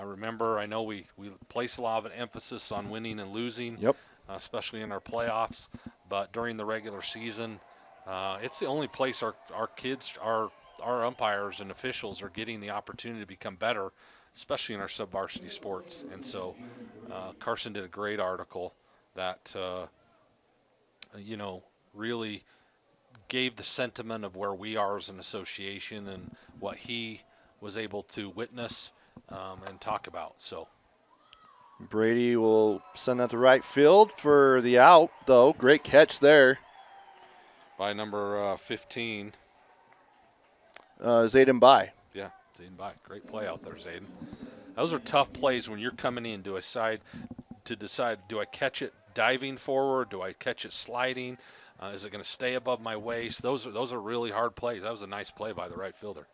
Remember, I know we place a lot of an emphasis on winning and losing, Yep. Especially in our playoffs, but during the regular season, it's the only place our kids, our umpires and officials are getting the opportunity to become better, especially in our sub-varsity sports. And so Carson did a great article that, really gave the sentiment of where we are as an association and what he was able to witness and talk about. So Brady will send that to right field for the out, though. Great catch there. by number 15. Zayden Bai. Yeah, Zayden Bye. Great play out there, Zayden. Those are tough plays when you're coming in to decide, do I catch it diving forward? Do I catch it sliding? Is it going to stay above my waist? Those are really hard plays. That was a nice play by the right fielder.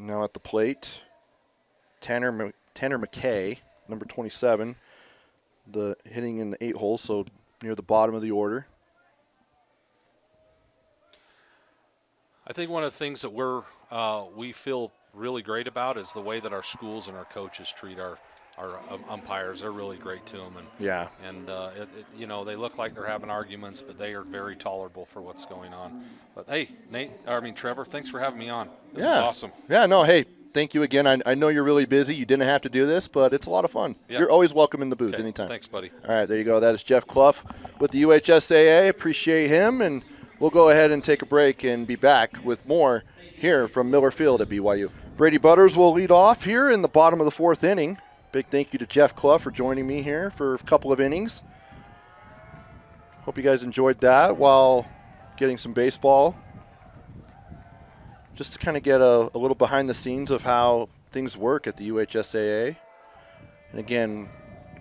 Now at the plate, Tanner McKay, number 27, hitting in the 8 hole, so near the bottom of the order. I think one of the things that we feel really great about is the way that our schools and our coaches treat our umpires. They're really great to them, and they look like they're having arguments, but they are very tolerable for what's going on. But hey, Trevor, thanks for having me on. This is awesome. Yeah, no, hey, thank you again. I know you're really busy. You didn't have to do this, but it's a lot of fun. Yeah. You're always welcome in the booth anytime. Thanks, buddy. All right, there you go. That is Jeff Clough with the UHSAA. Appreciate him, and we'll go ahead and take a break and be back with more here from Miller Field at BYU. Brady Butters will lead off here in the bottom of the 4th inning. Big thank you to Jeff Clough for joining me here for a couple of innings. Hope you guys enjoyed that while getting some baseball. Just to kind of get a little behind the scenes of how things work at the UHSAA. And again,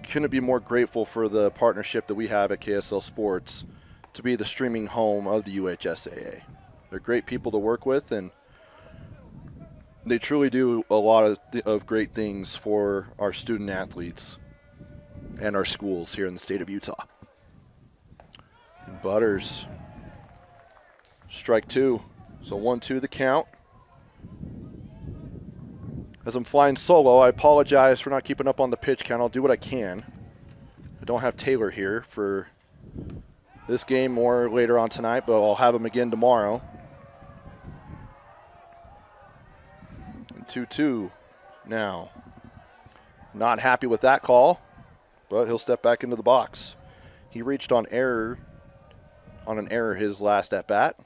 couldn't be more grateful for the partnership that we have at KSL Sports to be the streaming home of the UHSAA. They're great people to work with, and they truly do a lot of great things for our student athletes and our schools here in the state of Utah. And Butters, strike 2. So 1-2 the count. As I'm flying solo, I apologize for not keeping up on the pitch count. I'll do what I can. I don't have Taylor here for this game or later on tonight, but I'll have him again tomorrow. 2-2 now. Not happy with that call, but he'll step back into the box. He reached on an error his last at bat.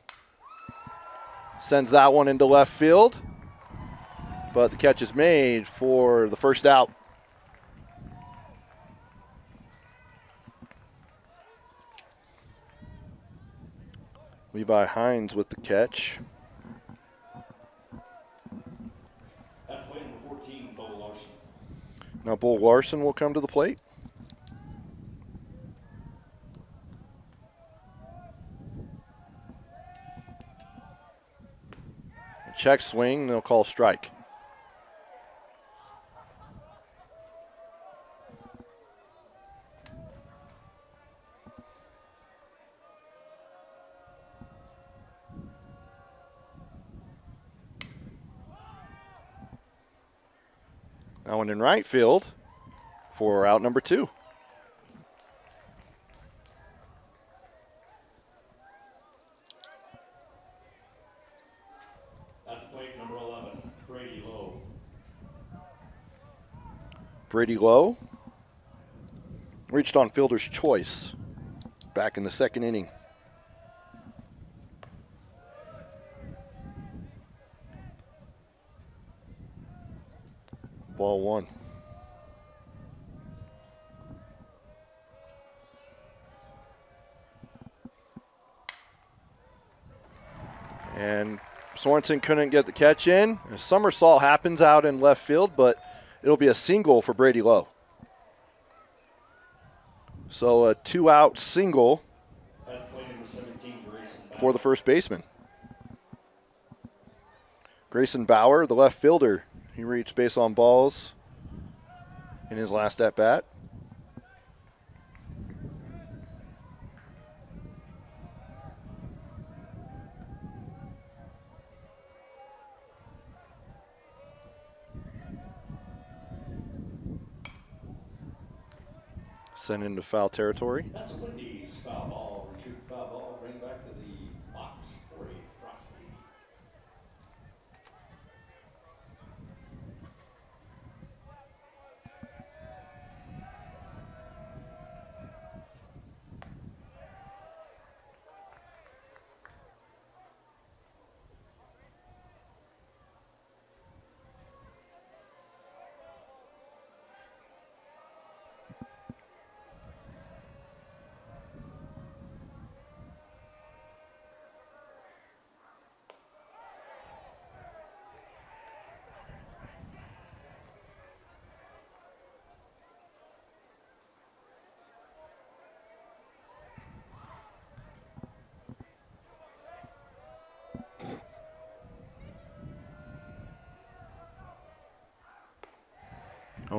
Sends that one into left field, but the catch is made for the first out. Levi Hines with the catch. Now Bull Larson will come to the plate. Check swing, they'll call strike. That one in right field for out number 2. At plate number 11, Brady Lowe. Brady Lowe reached on fielder's choice back in the 2nd inning. Ball 1. And Sorensen couldn't get the catch in. A somersault happens out in left field, but it'll be a single for Brady Lowe. So a 2-out single for the first baseman. Grayson Bauer, the left fielder, he reached base on balls in his last at bat. Sent into foul territory. That's Wendy's foul ball. Retrieve foul ball. Bring back to the box for a frosty.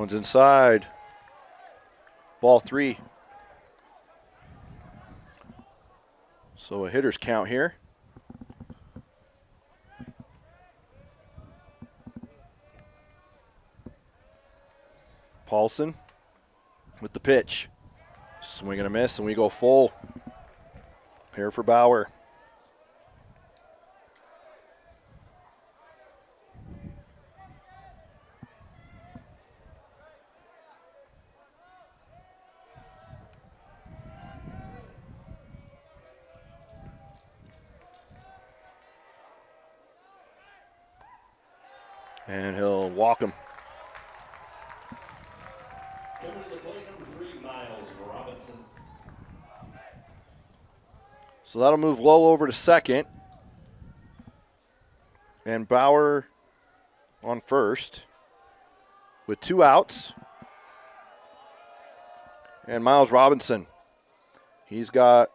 One's inside. Ball 3. So a hitter's count here. Paulson with the pitch. Swing and a miss, and we go full. Here for Bauer. And he'll walk him. Coming to the plate, number 3, Miles Robinson. So that'll move Lowe over to second. And Bauer on first with 2 outs. And Miles Robinson, he's got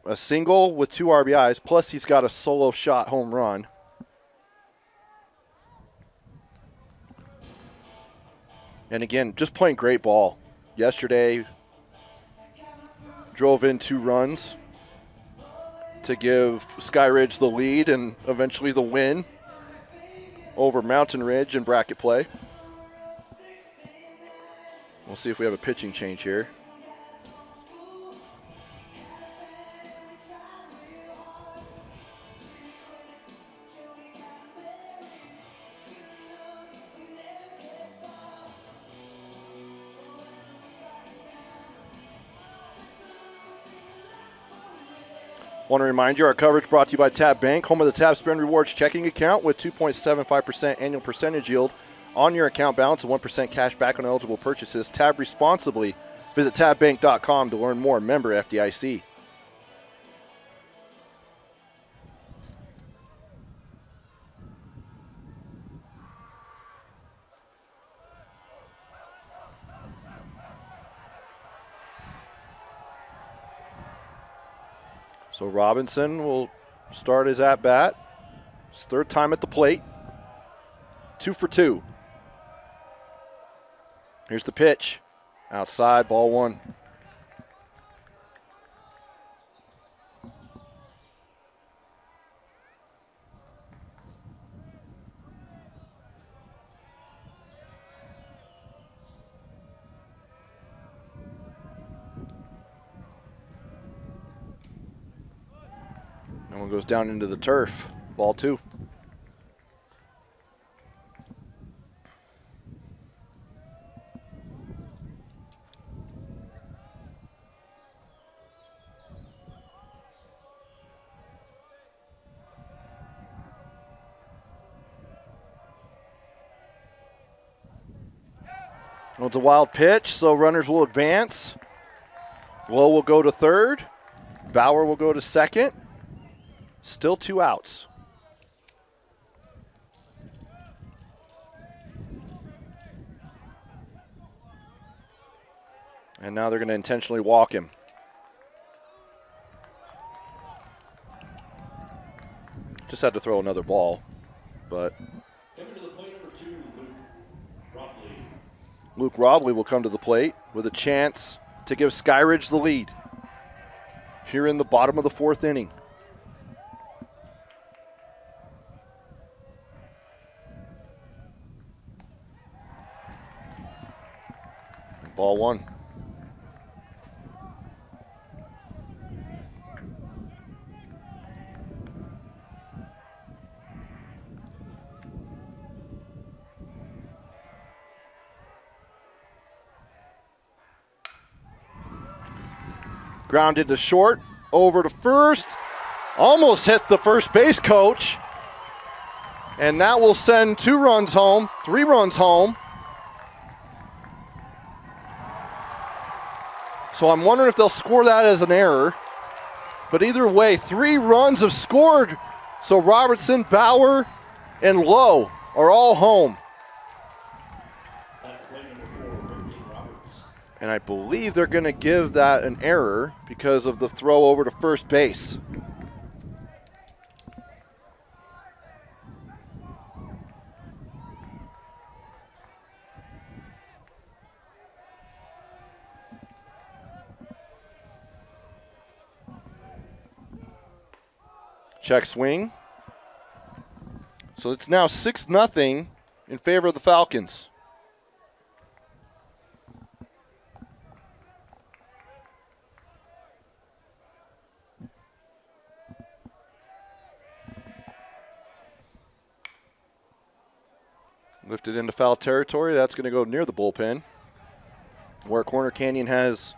a single with 2 RBIs, plus he's got a solo shot home run. And again, just playing great ball. Yesterday, drove in 2 runs to give Skyridge the lead and eventually the win over Mountain Ridge in bracket play. We'll see if we have a pitching change here. Want to remind you, our coverage brought to you by Tab Bank, home of the Tab Spend Rewards checking account with 2.75% annual percentage yield on your account balance and 1% cash back on eligible purchases. Tab responsibly. Visit tabbank.com to learn more. Member FDIC. So Robinson will start his at-bat. His 3rd time at the plate. 2 for 2. Here's the pitch. Outside, ball 1. That one goes down into the turf. Ball 2. Well, it's a wild pitch, so runners will advance. Lowe will go to third. Bauer will go to second. Still 2 outs. And now they're going to intentionally walk him. Just had to throw another ball, but Coming to the plate, number 2, Luke Robley. Luke Robley will come to the plate with a chance to give Skyridge the lead here in the bottom of the 4th inning. Ball 1. Grounded to short, over to first. Almost hit the first base coach. And that will send 2 runs home, 3 runs home. So I'm wondering if they'll score that as an error. But either way, 3 runs have scored. So Robertson, Bauer, and Lowe are all home. At plate, number 4, Ricky Roberts. And I believe they're going to give that an error because of the throw over to first base. Check swing. So it's now 6-0 in favor of the Falcons. Lifted into foul territory. That's going to go near the bullpen, where Corner Canyon has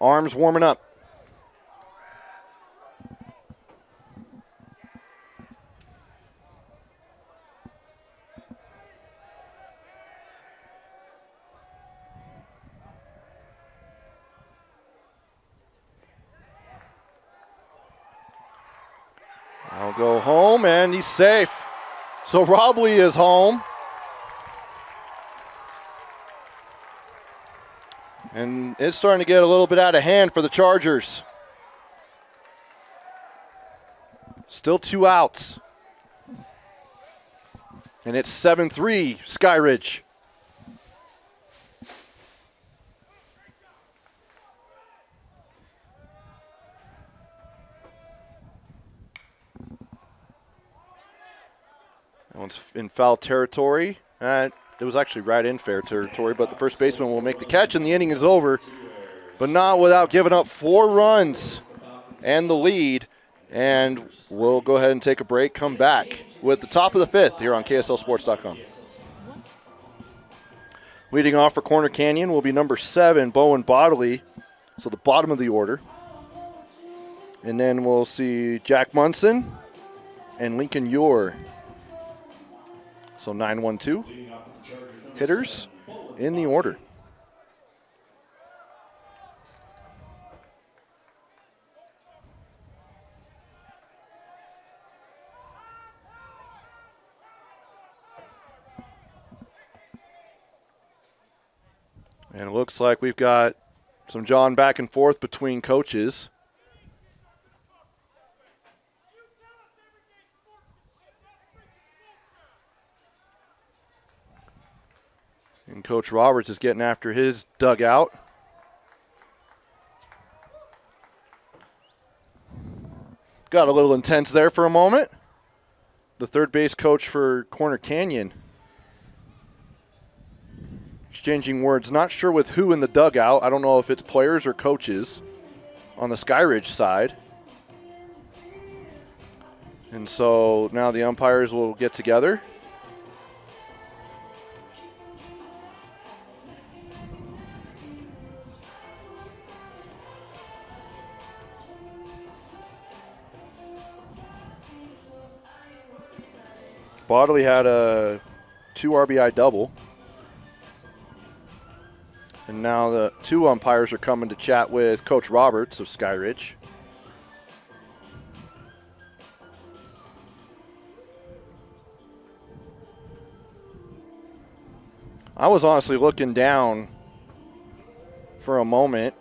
arms warming up. I'll go home, and he's safe. So Robley is home. And it's starting to get a little bit out of hand for the Chargers. Still 2 outs. And it's 7-3 Skyridge. That one's in foul territory. It was actually right in fair territory, but the first baseman will make the catch, and the inning is over. But not without giving up 4 runs and the lead. And we'll go ahead and take a break, come back with the top of the 5th here on KSLSports.com. Leading off for Corner Canyon will be number 7, Bowen Bodley, so the bottom of the order. And then we'll see Jack Munson and Lincoln Ure. So 9-1-2 hitters in the order. And it looks like we've got some John back and forth between coaches. And Coach Roberts is getting after his dugout. Got a little intense there for a moment. The third base coach for Corner Canyon exchanging words. Not sure with who in the dugout. I don't know if it's players or coaches on the Skyridge side. And so now the umpires will get together. Bodley had a 2 RBI double. And now the 2 umpires are coming to chat with Coach Roberts of Skyridge. I was honestly looking down for a moment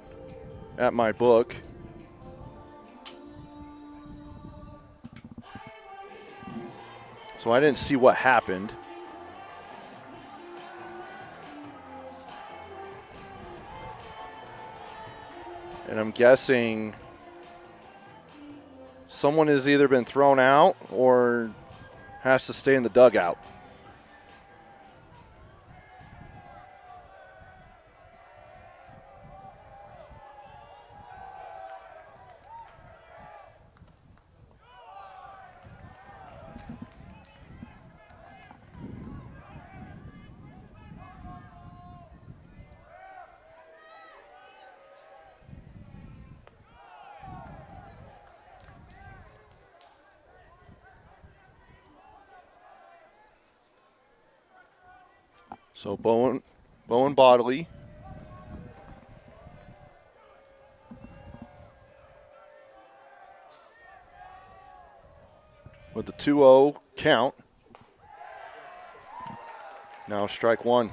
at my book. So I didn't see what happened. And I'm guessing someone has either been thrown out or has to stay in the dugout. So Bowen Bodley with the 2-0 count. Now strike 1.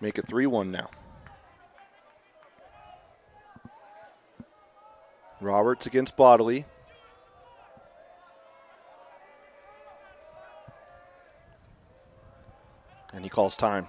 Make it 3-1 now. Roberts against Bodley. And he calls time.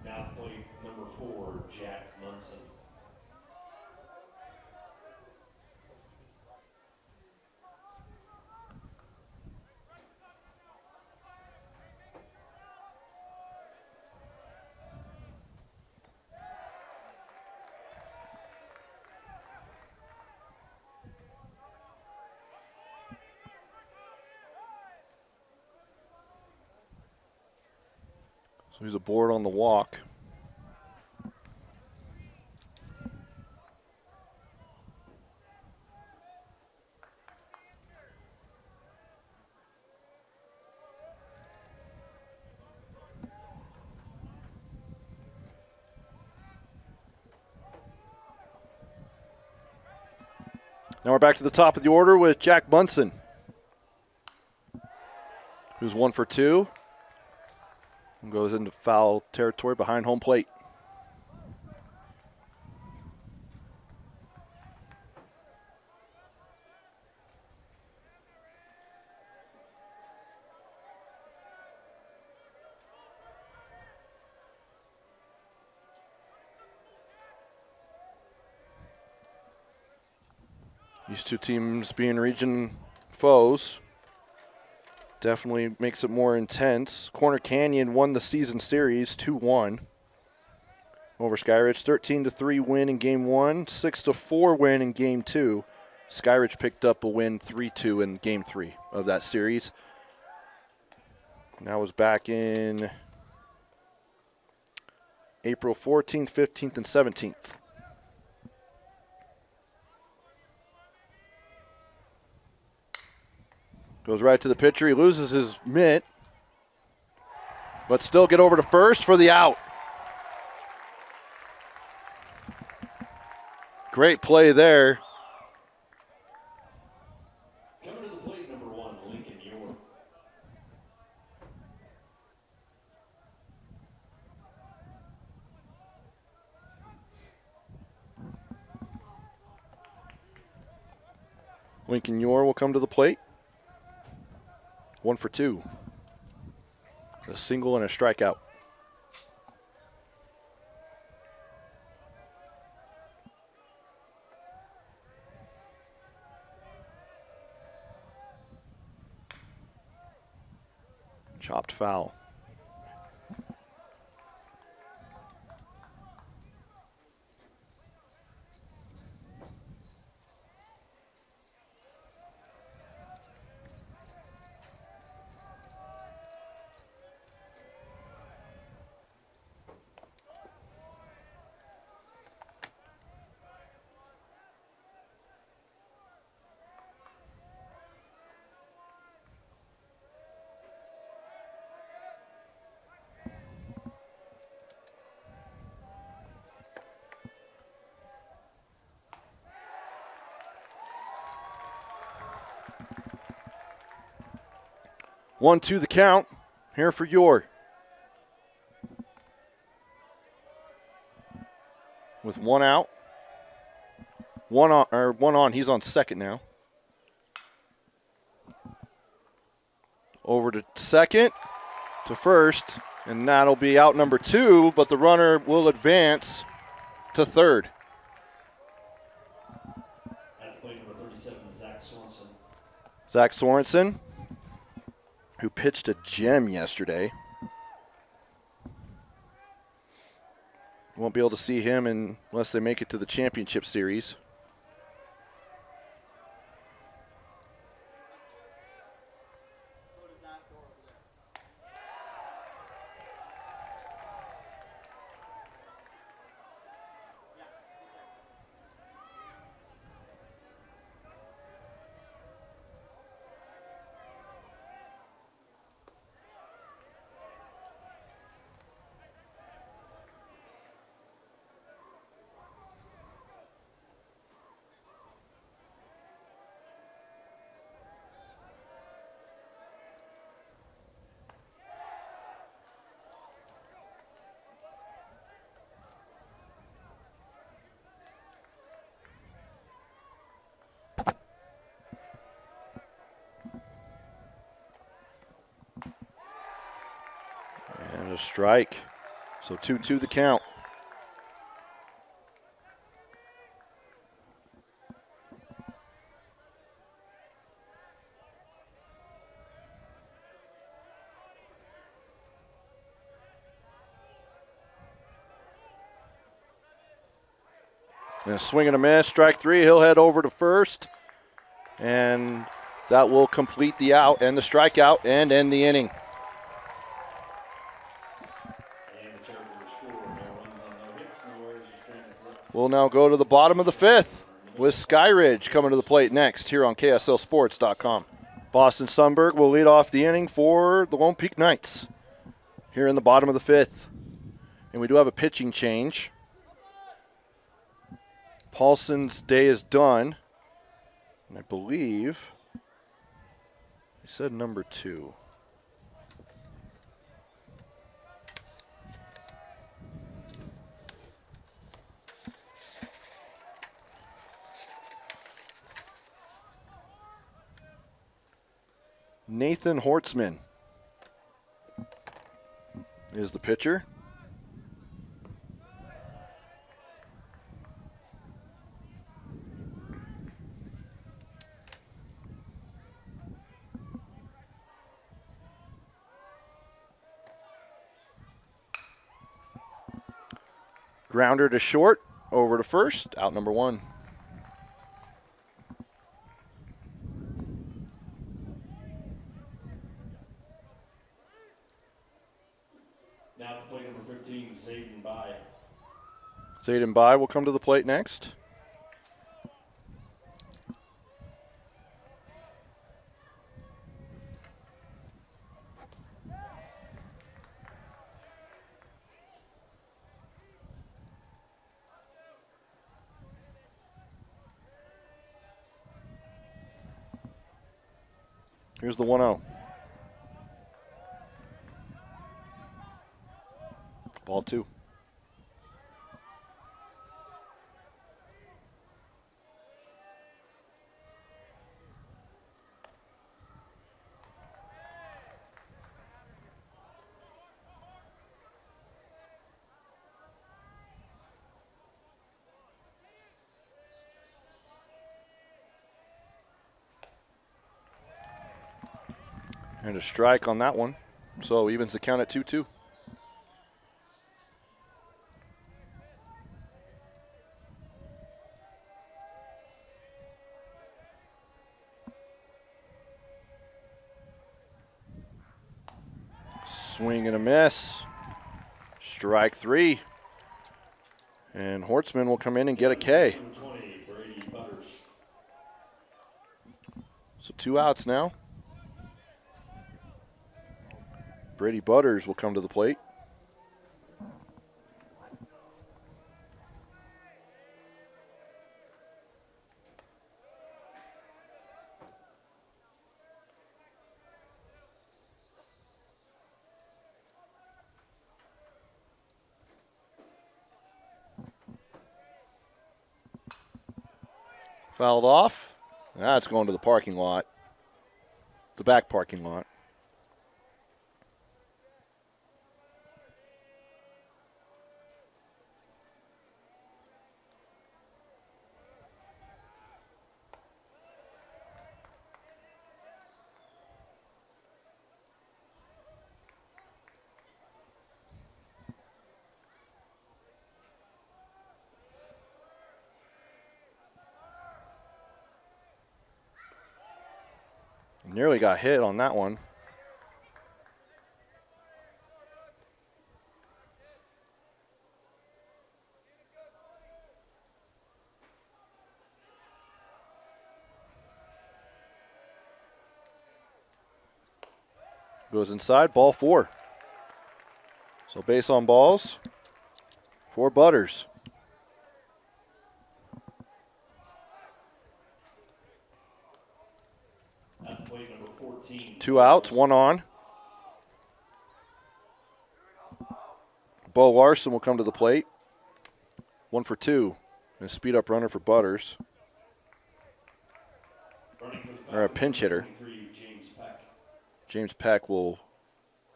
Now point number 4, Jack Munson. So he's aboard on the walk. Now we're back to the top of the order with Jack Munson, who's 1 for 2 and goes into foul territory behind home plate. These two teams being region foes definitely makes it more intense. Corner Canyon won the season series 2-1 over Skyridge. 13-3 win in game 1, 6-4 win in game 2. Skyridge picked up a win 3-2 in game 3 of that series. And that was back in April 14th, 15th, and 17th. Goes right to the pitcher. He loses his mitt, but still get over to first for the out. Great play there. Coming to the plate, number 1, Lincoln York. Lincoln Yor will come to the plate. 1 for 2. A single and a strikeout. Chopped foul. One, two, the count. Here for Yor. With one out. One on. He's on second now. Over to second, to first, and that'll be out number 2, but the runner will advance to third. At plate number 37, Zach Sorensen. Zach Sorensen, who pitched a gem yesterday. Won't be able to see him unless they make it to the championship series. strike. So 2-2 the count. And a swing and a miss, strike 3. He'll head over to first. And that will complete the out and the strikeout and end the inning. And the Chargers score. No runs on no hits, no errors, just stranded left. We'll now go to the bottom of the 5th with Skyridge coming to the plate next here on KSLSports.com. Boston Sunberg will lead off the inning for the Lone Peak Knights here in the bottom of the 5th. And we do have a pitching change. Paulson's day is done. And I believe he said number 2. Nathan Hortzman is the pitcher. Grounder to short, over to first, out number 1. Now to play number 15, Zayden By. Zayden Bai will come to the plate next. Here's the 1-0. Ball 2. And a strike on that one. So evens the count at 2-2. Swing and a miss. Strike 3. And Hortzman will come in and get a K. Number 20, Brady Butters. So 2 outs now. Brady Butters will come to the plate. Fouled off. Now it's going to the parking lot. The back parking lot. Nearly got hit on that one. Goes inside, ball 4. So base on balls for Butters. At the plate, number 14. 2 outs, 1 on. Bo Larson will come to the plate. 1 for 2. And a speed up runner for Butters. Running for the Or a Falcons, pinch hitter. 23, James Peck. James Peck will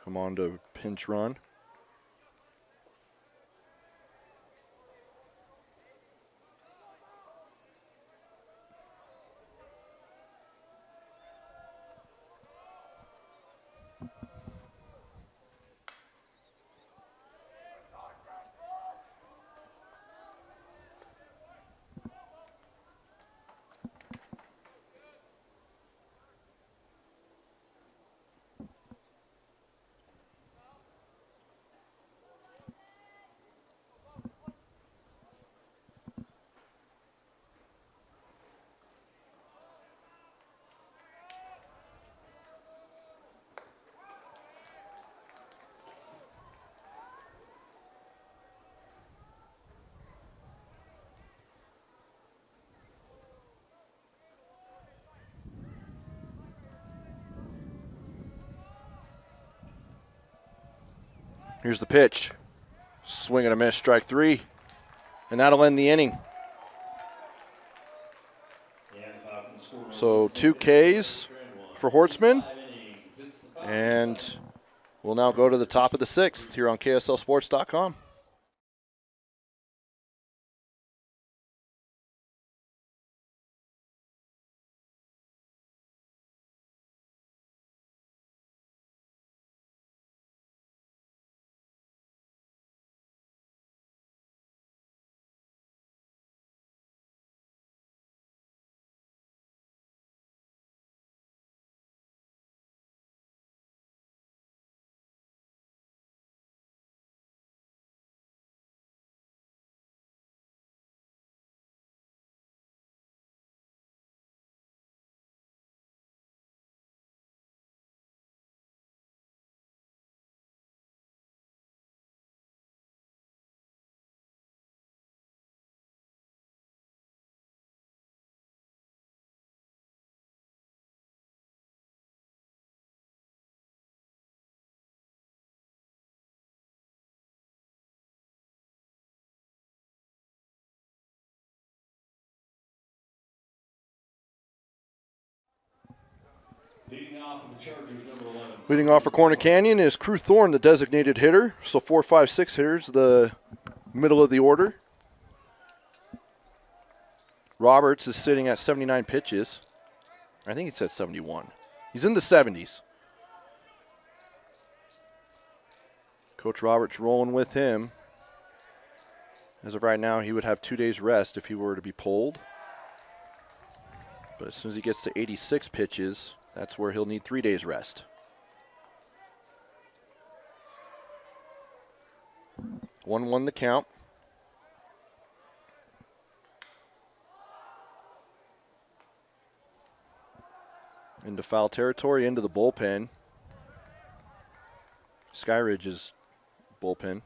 come on to pinch run. Here's the pitch. Swing and a miss, strike 3. And that'll end the inning. And the Falcons score no So runs, 2 no hits, Ks no earned for one. Hortzman. 5 innings. It's the Falcons. And we'll now go to the top of the 6th here on KSLSports.com. Leading off for the Chargers, number 11. Leading off for Corner Canyon is Crew Thorne, the designated hitter. So 4, 5, 6 hitters, the middle of the order. Roberts is sitting at 79 pitches. I think he said 71. He's in the 70s. Coach Roberts rolling with him. As of right now, he would have 2 days rest if he were to be pulled. But as soon as he gets to 86 pitches, that's where he'll need 3 days rest. 1-1 the count. Into foul territory, into the bullpen. Skyridge's bullpen.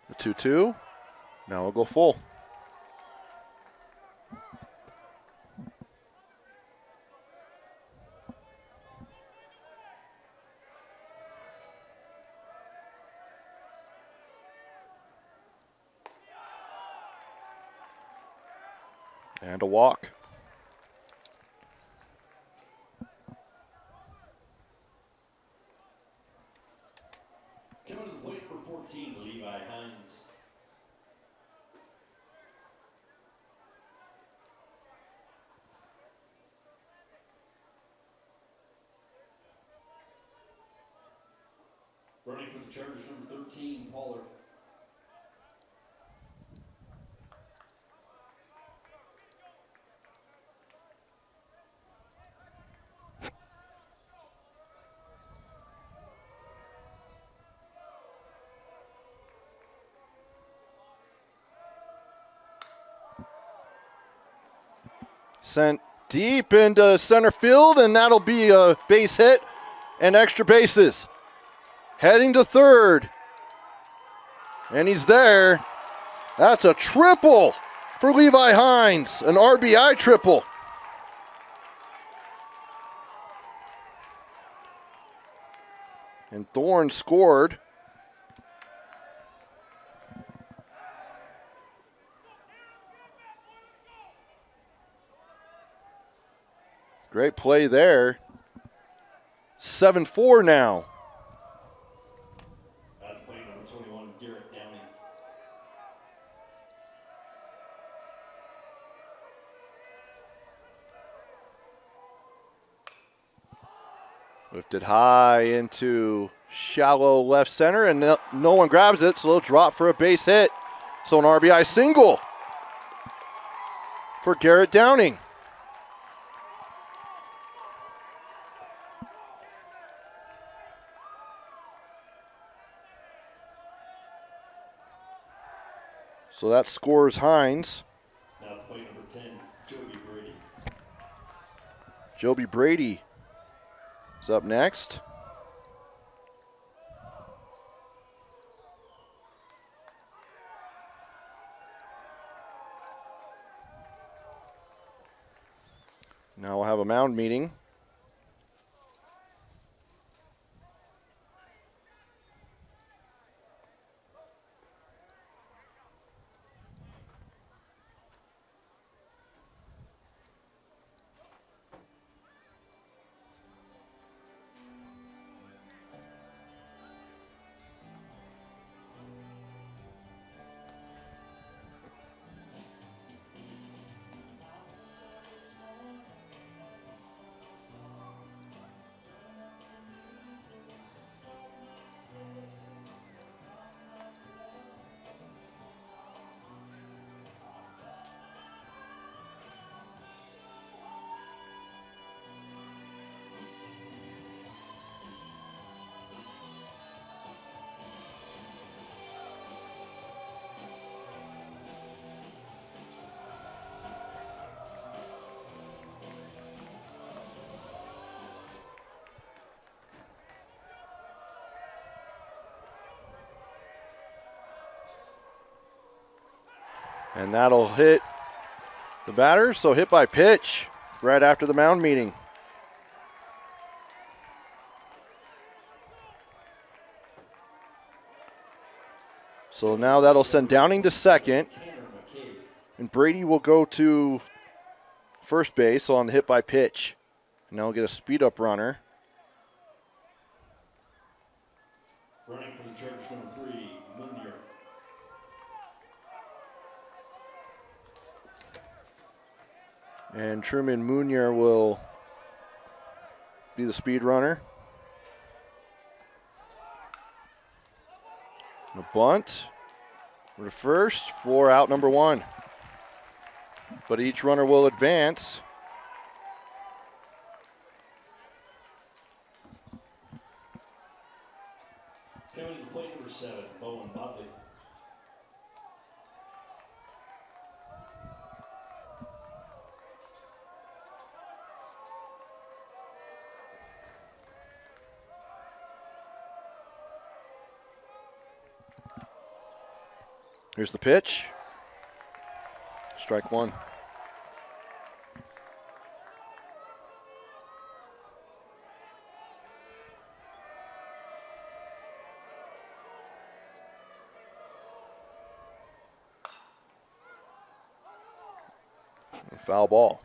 The 2-2. Now we'll go full. And a walk. Coming to the plate for 14, Levi Hines. Running for the Chargers, number 13, Pollard. Sent deep into center field, and that'll be a base hit and extra bases. Heading to third. And he's there. That's a triple for Levi Hines, an RBI triple. And Thorne scored. Great play there. 7-4 now. At the plate, number 21, Garrett Downey. Lifted high into shallow left center, and no one grabs it, so it'll drop for a base hit. So an RBI single for Garrett Downing. So that scores Hines. Now point number 10, Joby Brady. Joby Brady is up next. Now we'll have a mound meeting. And that'll hit the batter, so hit by pitch right after the mound meeting. So now that'll send Downing to second, and Brady will go to first base on the hit by pitch. And now we'll get a speed up runner. Running for the Chargers, number 3, Munir. And Truman Munier will be the speed runner. And a bunt for the first for out number 1. But each runner will advance. Coming to plate number 7, Bowen Buckley. Here's the pitch. Strike 1. A foul ball.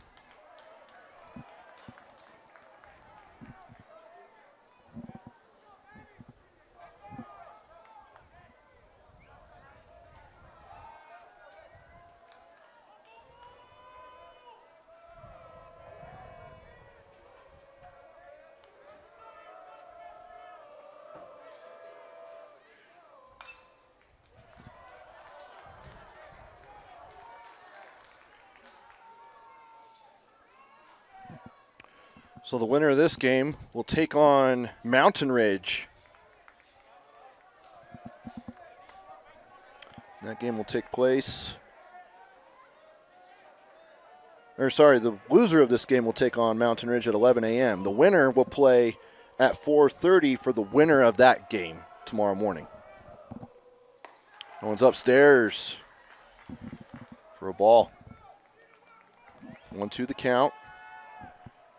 So the winner of this game will take on Mountain Ridge. That game will take place. The loser of this game will take on Mountain Ridge at 11 a.m. The winner will play at 4:30 for the winner of that game tomorrow morning. No one's upstairs for a ball. 1-2 the count.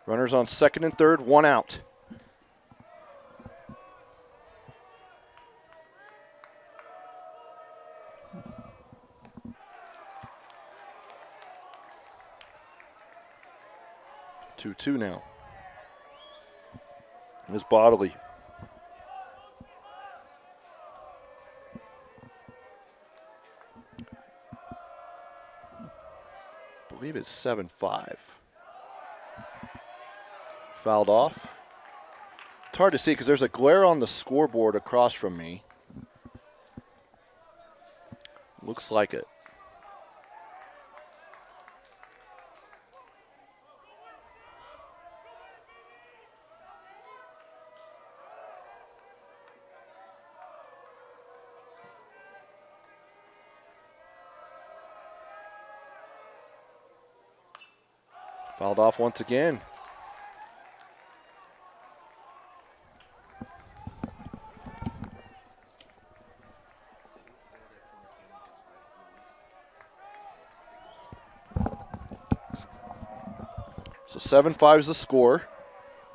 Runners on second and third, 1 out. Two now. Is Bodley. I believe it's 7-5. Fouled off. It's hard to see because there's a glare on the scoreboard across from me. Looks like it. Fouled off once again. So 7-5 is the score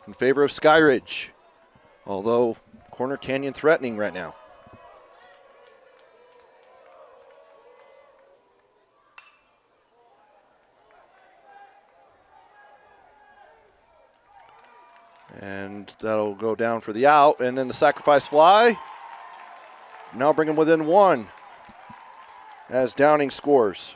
in favor of Skyridge, although Corner Canyon threatening right now. And that'll go down for the out, and then the sacrifice fly. Now bring him within one as Downing scores.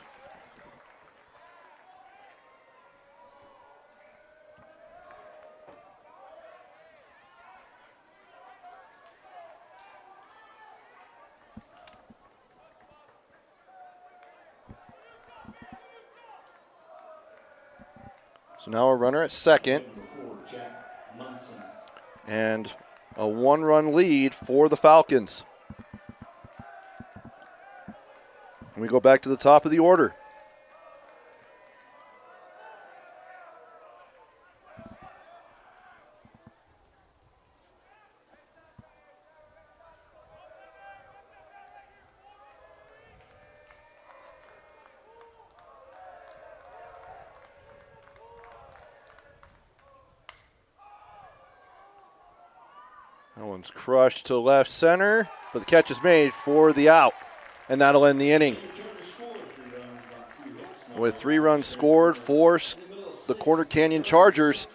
So now a runner at second. And a one-run lead for the Falcons. And we go back to the top of the order. That one's crushed to left center, but the catch is made for the out, and that'll end the inning. With 3 runs scored for the Corner Canyon Chargers,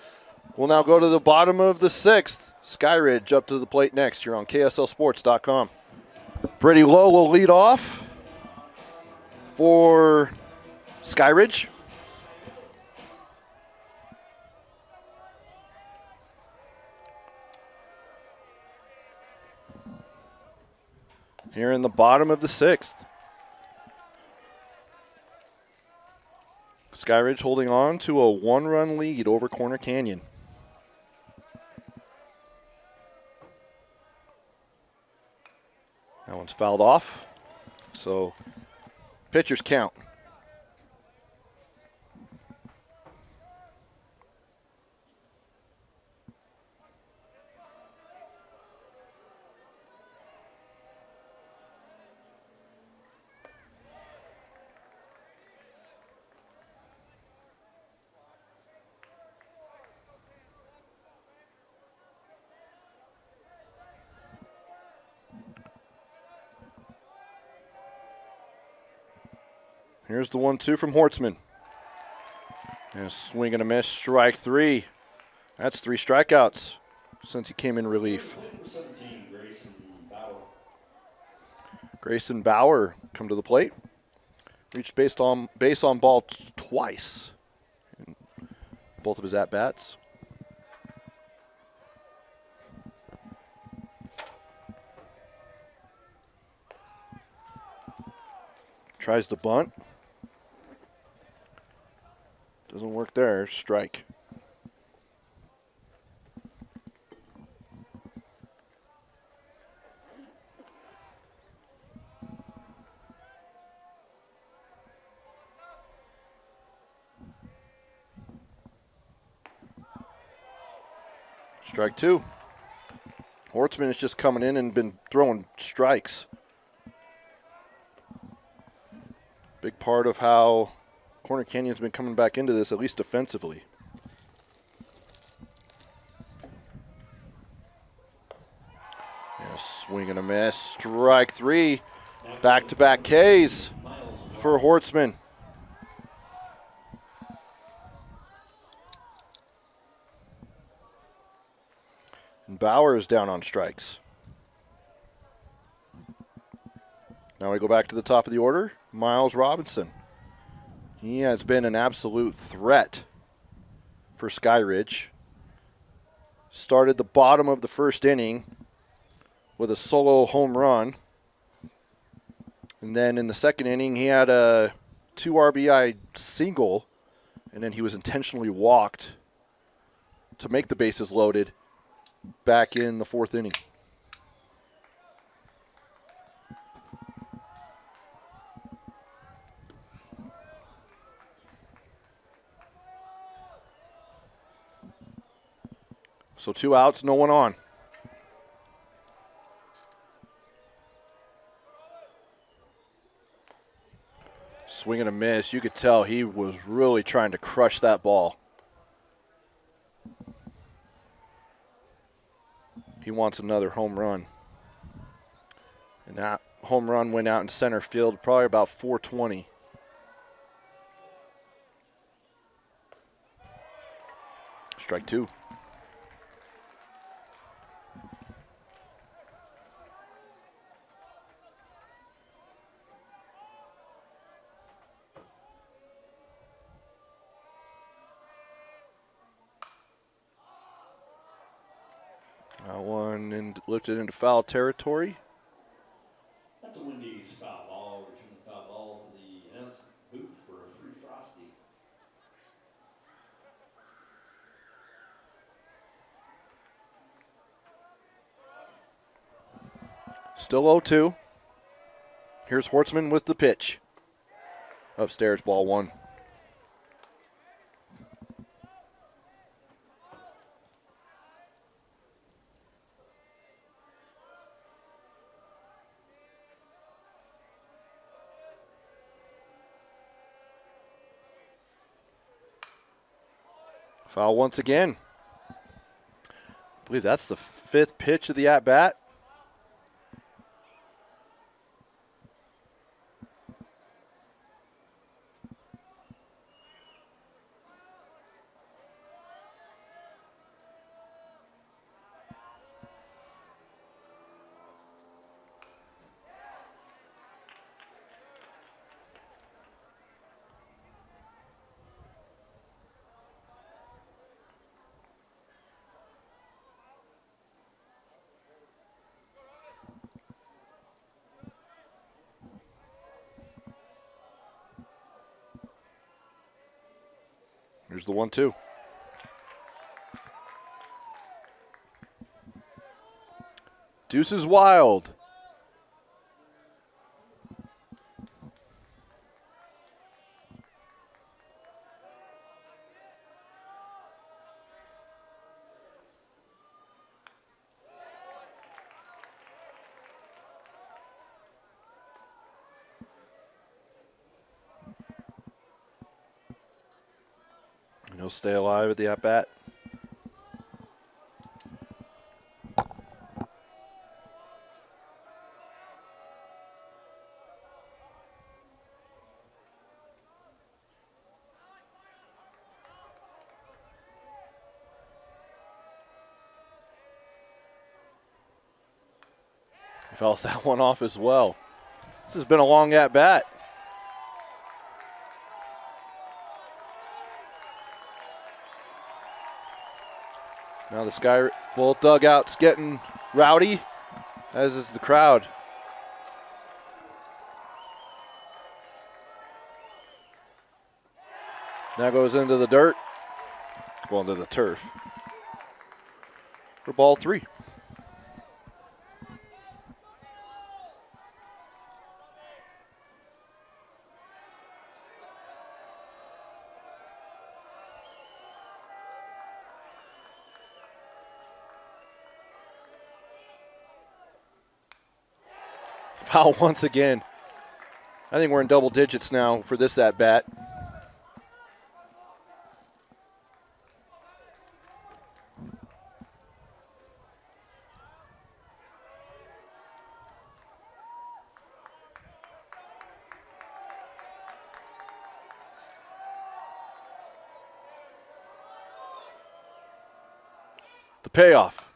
we'll now go to the bottom of the 6th. Skyridge up to the plate next here on KSLSports.com. Brady Lowe will lead off for Skyridge. Here in the bottom of the 6th. Skyridge holding on to a 1-run lead over Corner Canyon. That one's fouled off. So pitchers count. Here's the 1-2 from Hortzman. And a swing and a miss, strike 3. That's 3 strikeouts since he came in relief. Grayson Bauer come to the plate. Reached base on ball twice in both of his at-bats. Tries to bunt. Doesn't work there. Strike. Strike 2. Hortzman is just coming in and been throwing strikes. Big part of how Corner Canyon's been coming back into this, at least defensively. Yeah, swing and a miss. Strike 3. Back-to-back Ks for Hortzman. And Bauer is down on strikes. Now we go back to the top of the order. Miles Robinson. He has been an absolute threat for Skyridge started the bottom of the first inning with a solo home run. And then in the second inning, he had a 2 RBI single, and then he was intentionally walked to make the bases loaded back in the fourth inning. So 2 outs, no one on. Swing and a miss. You could tell he was really trying to crush that ball. He wants another home run. And that home run went out in center field, probably about 420. Strike 2. That one and lifted into foul territory. That's a Wendy's foul ball. Return the foul ball to the announce booth for a free frosty. Still 0-2. Here's Hortzman with the pitch. Upstairs, ball 1. Foul once again. I believe that's the 5th pitch of the at-bat. Here's the 1-2. Deuce is wild. And he'll stay alive at the at-bat. He fouls that one off as well. This has been a long at-bat. Now the Sky both dugouts getting rowdy, as is the crowd. Now goes into the dirt, well, into the turf for ball 3. Foul once again. I think we're in double digits now for this at-bat. The payoff.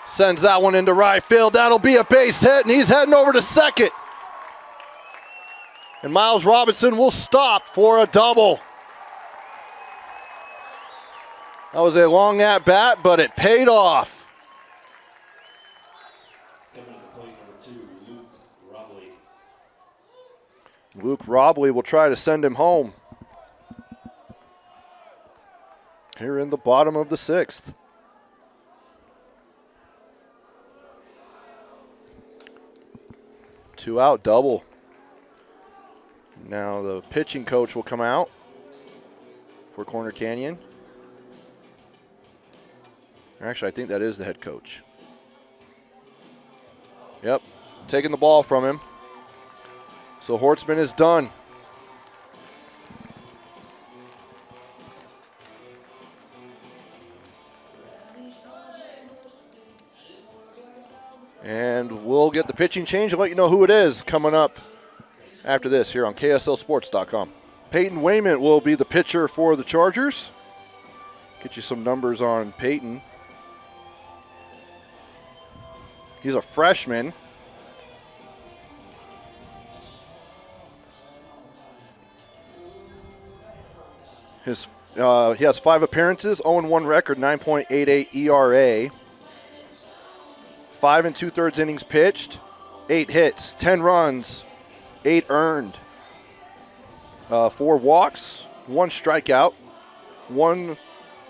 Sends that one into right field. That'll be a base hit, and he's heading over to second. And Miles Robinson will stop for a double. That was a long at bat, but it paid off. Coming to the plate, number 2, Luke Robley. Luke Robley will try to send him home. Here in the bottom of the 6th. Two out, double. Now the pitching coach will come out for Corner Canyon. Actually, I think that is the head coach. Yep, taking the ball from him. So Hortzman is done. And we'll get the pitching change and let you know who it is coming up after this here on KSLSports.com. Peyton Wayment will be the pitcher for the Chargers. Get you some numbers on Peyton. He's a freshman. He has 5 appearances, 0-1 record, 9.88 ERA. 5 2/3 innings pitched, 8 hits, 10 runs, 8 earned, 4 walks, 1 strikeout, 1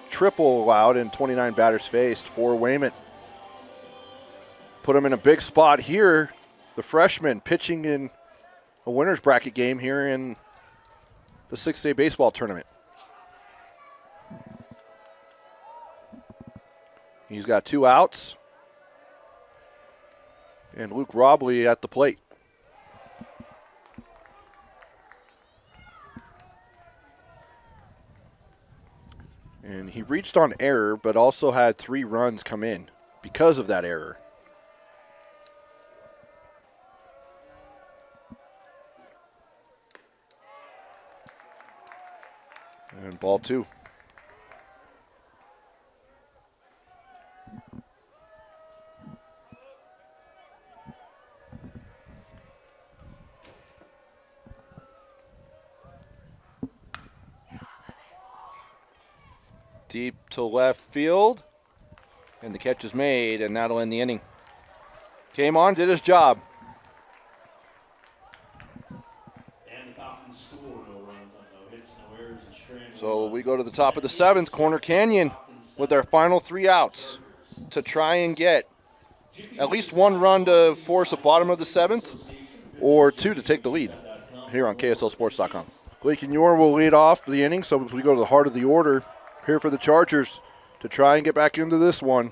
triple allowed, and 29 batters faced for Wayment. Put him in a big spot here. The freshman pitching in a winner's bracket game here in the 6A baseball tournament. He's got 2 outs. And Luke Robley at the plate. And he reached on error, but also had 3 runs come in because of that error. And ball 2. Deep to left field. And the catch is made, and that'll end the inning. Came on, did his job. And the Falcons score, no runs on no hits, no errors, and strand. So we go to the top of the 7th, Corner Canyon with their final 3 outs to try and get at least 1 run to force a bottom of the 7th or 2 to take the lead here on KSLSports.com. Gleason Yor will lead off the inning, so we go to the heart of the order here for the Chargers to try and get back into this one.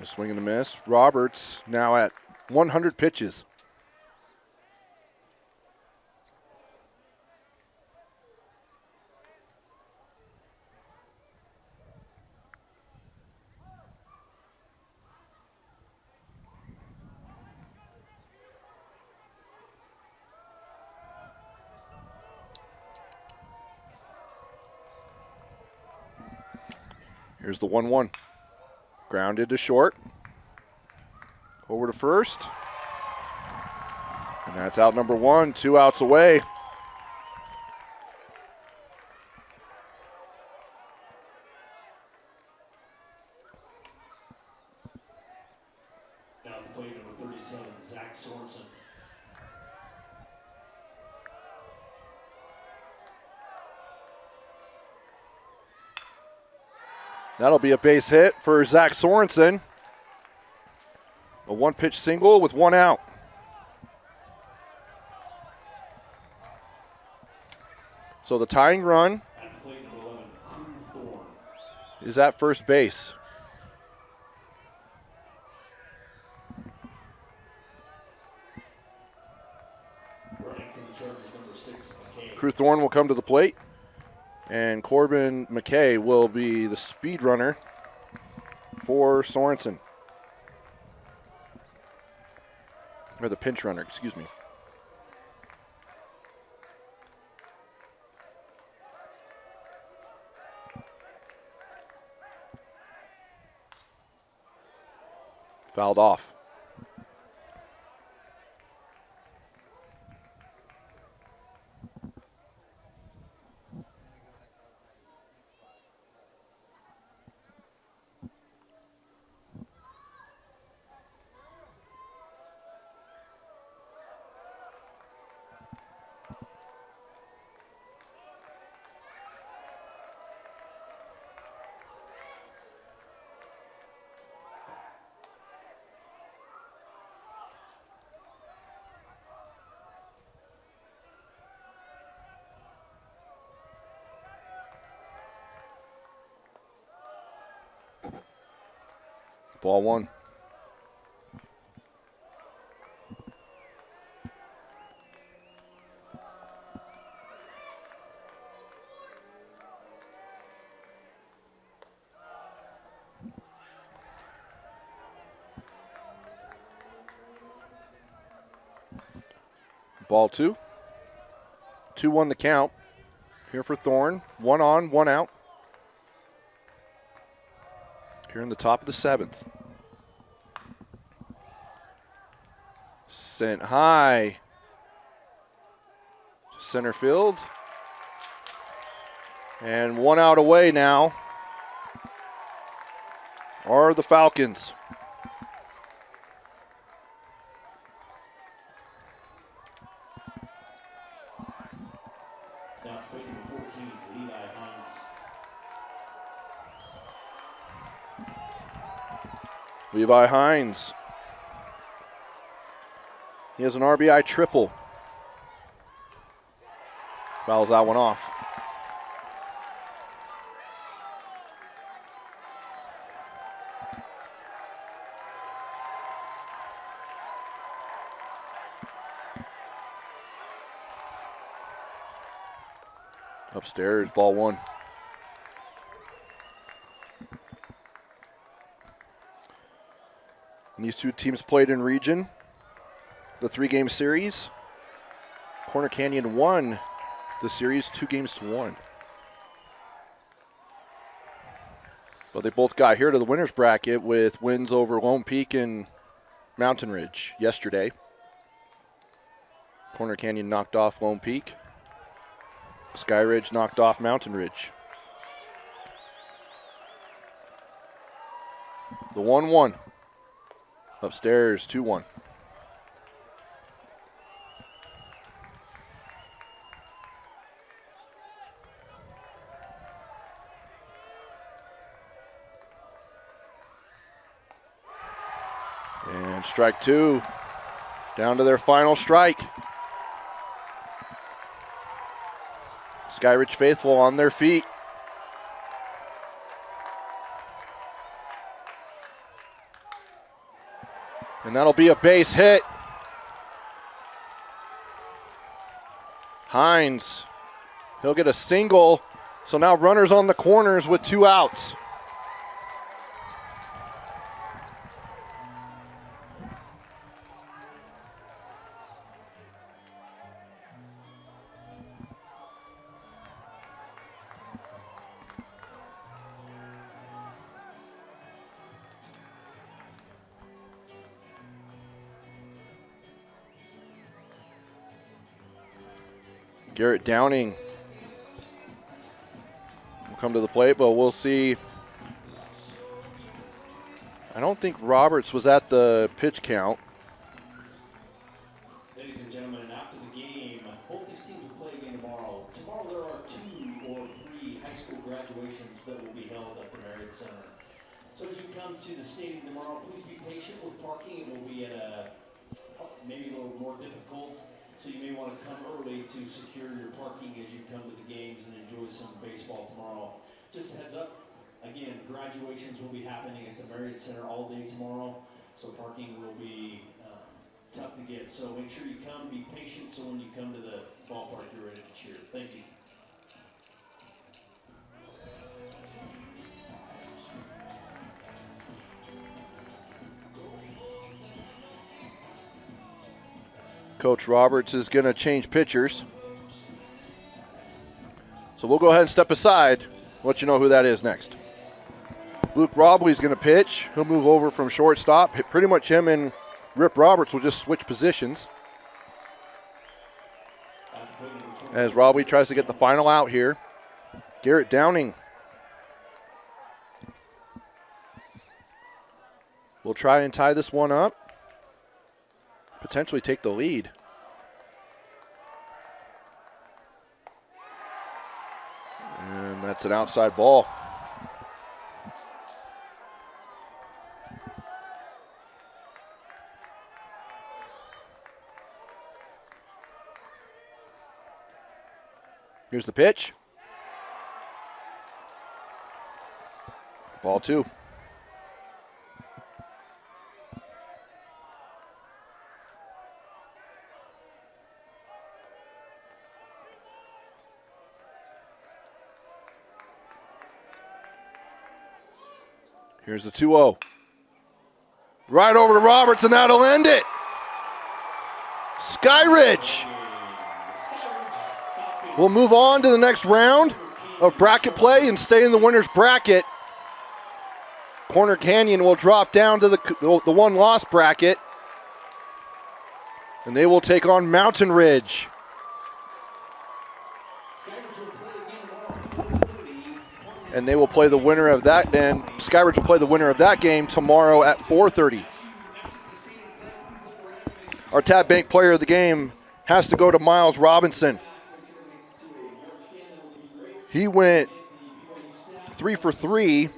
A swing and a miss. Roberts now at 100 pitches. Here's the 1-1. Grounded to short. Over to first. And that's out number 1, 2 outs away. Now the plate, number 37, Zach Sorensen. That'll be a base hit for Zach Sorensen. A 1-pitch single with 1 out. So the tying run At the plate, number 11, Crew Thorne. is at first base. Running for the Chargers, number 6, McKay. Crew Thorne will come to the plate. And Corbin McKay will be the speed runner for Sorensen. Or the pinch runner, excuse me. Fouled off. Ball one. Ball two. 2-1 the count. Here for Thorne. 1 on, 1 out. Here in the top of the 7th. Sent high. Center field. And 1 out away now are the Falcons. Now playing number 14, Levi Hines. Levi Hines. He has an RBI triple. Fouls that one off. Upstairs, ball one. And these two teams played in region, the 3-game series. Corner Canyon won the series 2-1. But they both got here to the winner's bracket with wins over Lone Peak and Mountain Ridge yesterday. Corner Canyon knocked off Lone Peak. Skyridge knocked off Mountain Ridge. The 1-1. Upstairs, 2-1. And strike two. Down to their final strike. Skyridge faithful on their feet. And that'll be a base hit. Hines, he'll get a single. So now runners on the corners with 2 outs. Garrett Downing will come to the plate, but we'll see. I don't think Roberts was at the pitch count. Ladies and gentlemen, after the game, both these teams will play again tomorrow. Tomorrow there are 2 or 3 high school graduations that will be held at the Marriott Center. So as you come to the stadium tomorrow, please be patient with parking. It will be at maybe a little more difficult. So you may want to come early to secure your parking as you come to the games and enjoy some baseball tomorrow. Just a heads up, again, graduations will be happening at the Marriott Center all day tomorrow, so parking will be tough to get. So make sure you come, be patient, so when you come to the ballpark, you're ready to cheer. Thank you. Coach Roberts is going to change pitchers. So we'll go ahead and step aside, let you know who that is next. Luke Robley's going to pitch. He'll move over from shortstop. Pretty much him and Rip Roberts will just switch positions. As Robley tries to get the final out here. Garrett Downing will try and tie this one up. Potentially take the lead. And that's an outside ball. Here's the pitch. Ball 2. Here's the 2-0. Right over to Roberts, and that'll end it. Skyridge will move on to the next round of bracket play and stay in the winner's bracket. Corner Canyon will drop down to the one-loss bracket, and they will take on Mountain Ridge. And they will play the winner of that, and Skyridge will play the winner of that game tomorrow at 4:30. Our Tab Bank player of the game has to go to Miles Robinson. He went 3 for 3,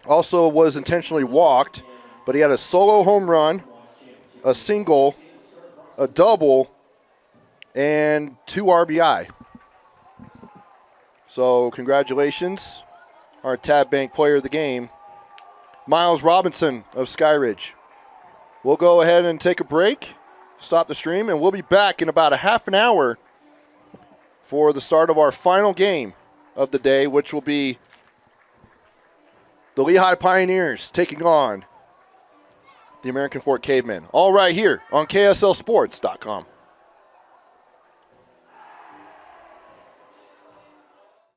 also was intentionally walked, but he had a solo home run, a single, a double, and 2 RBI. So congratulations, our Tab Bank player of the game, Miles Robinson of Skyridge. We'll go ahead and take a break, stop the stream, and we'll be back in about a half an hour for the start of our final game of the day, which will be the Lehigh Pioneers taking on the American Fork Cavemen. All right here on KSLSports.com.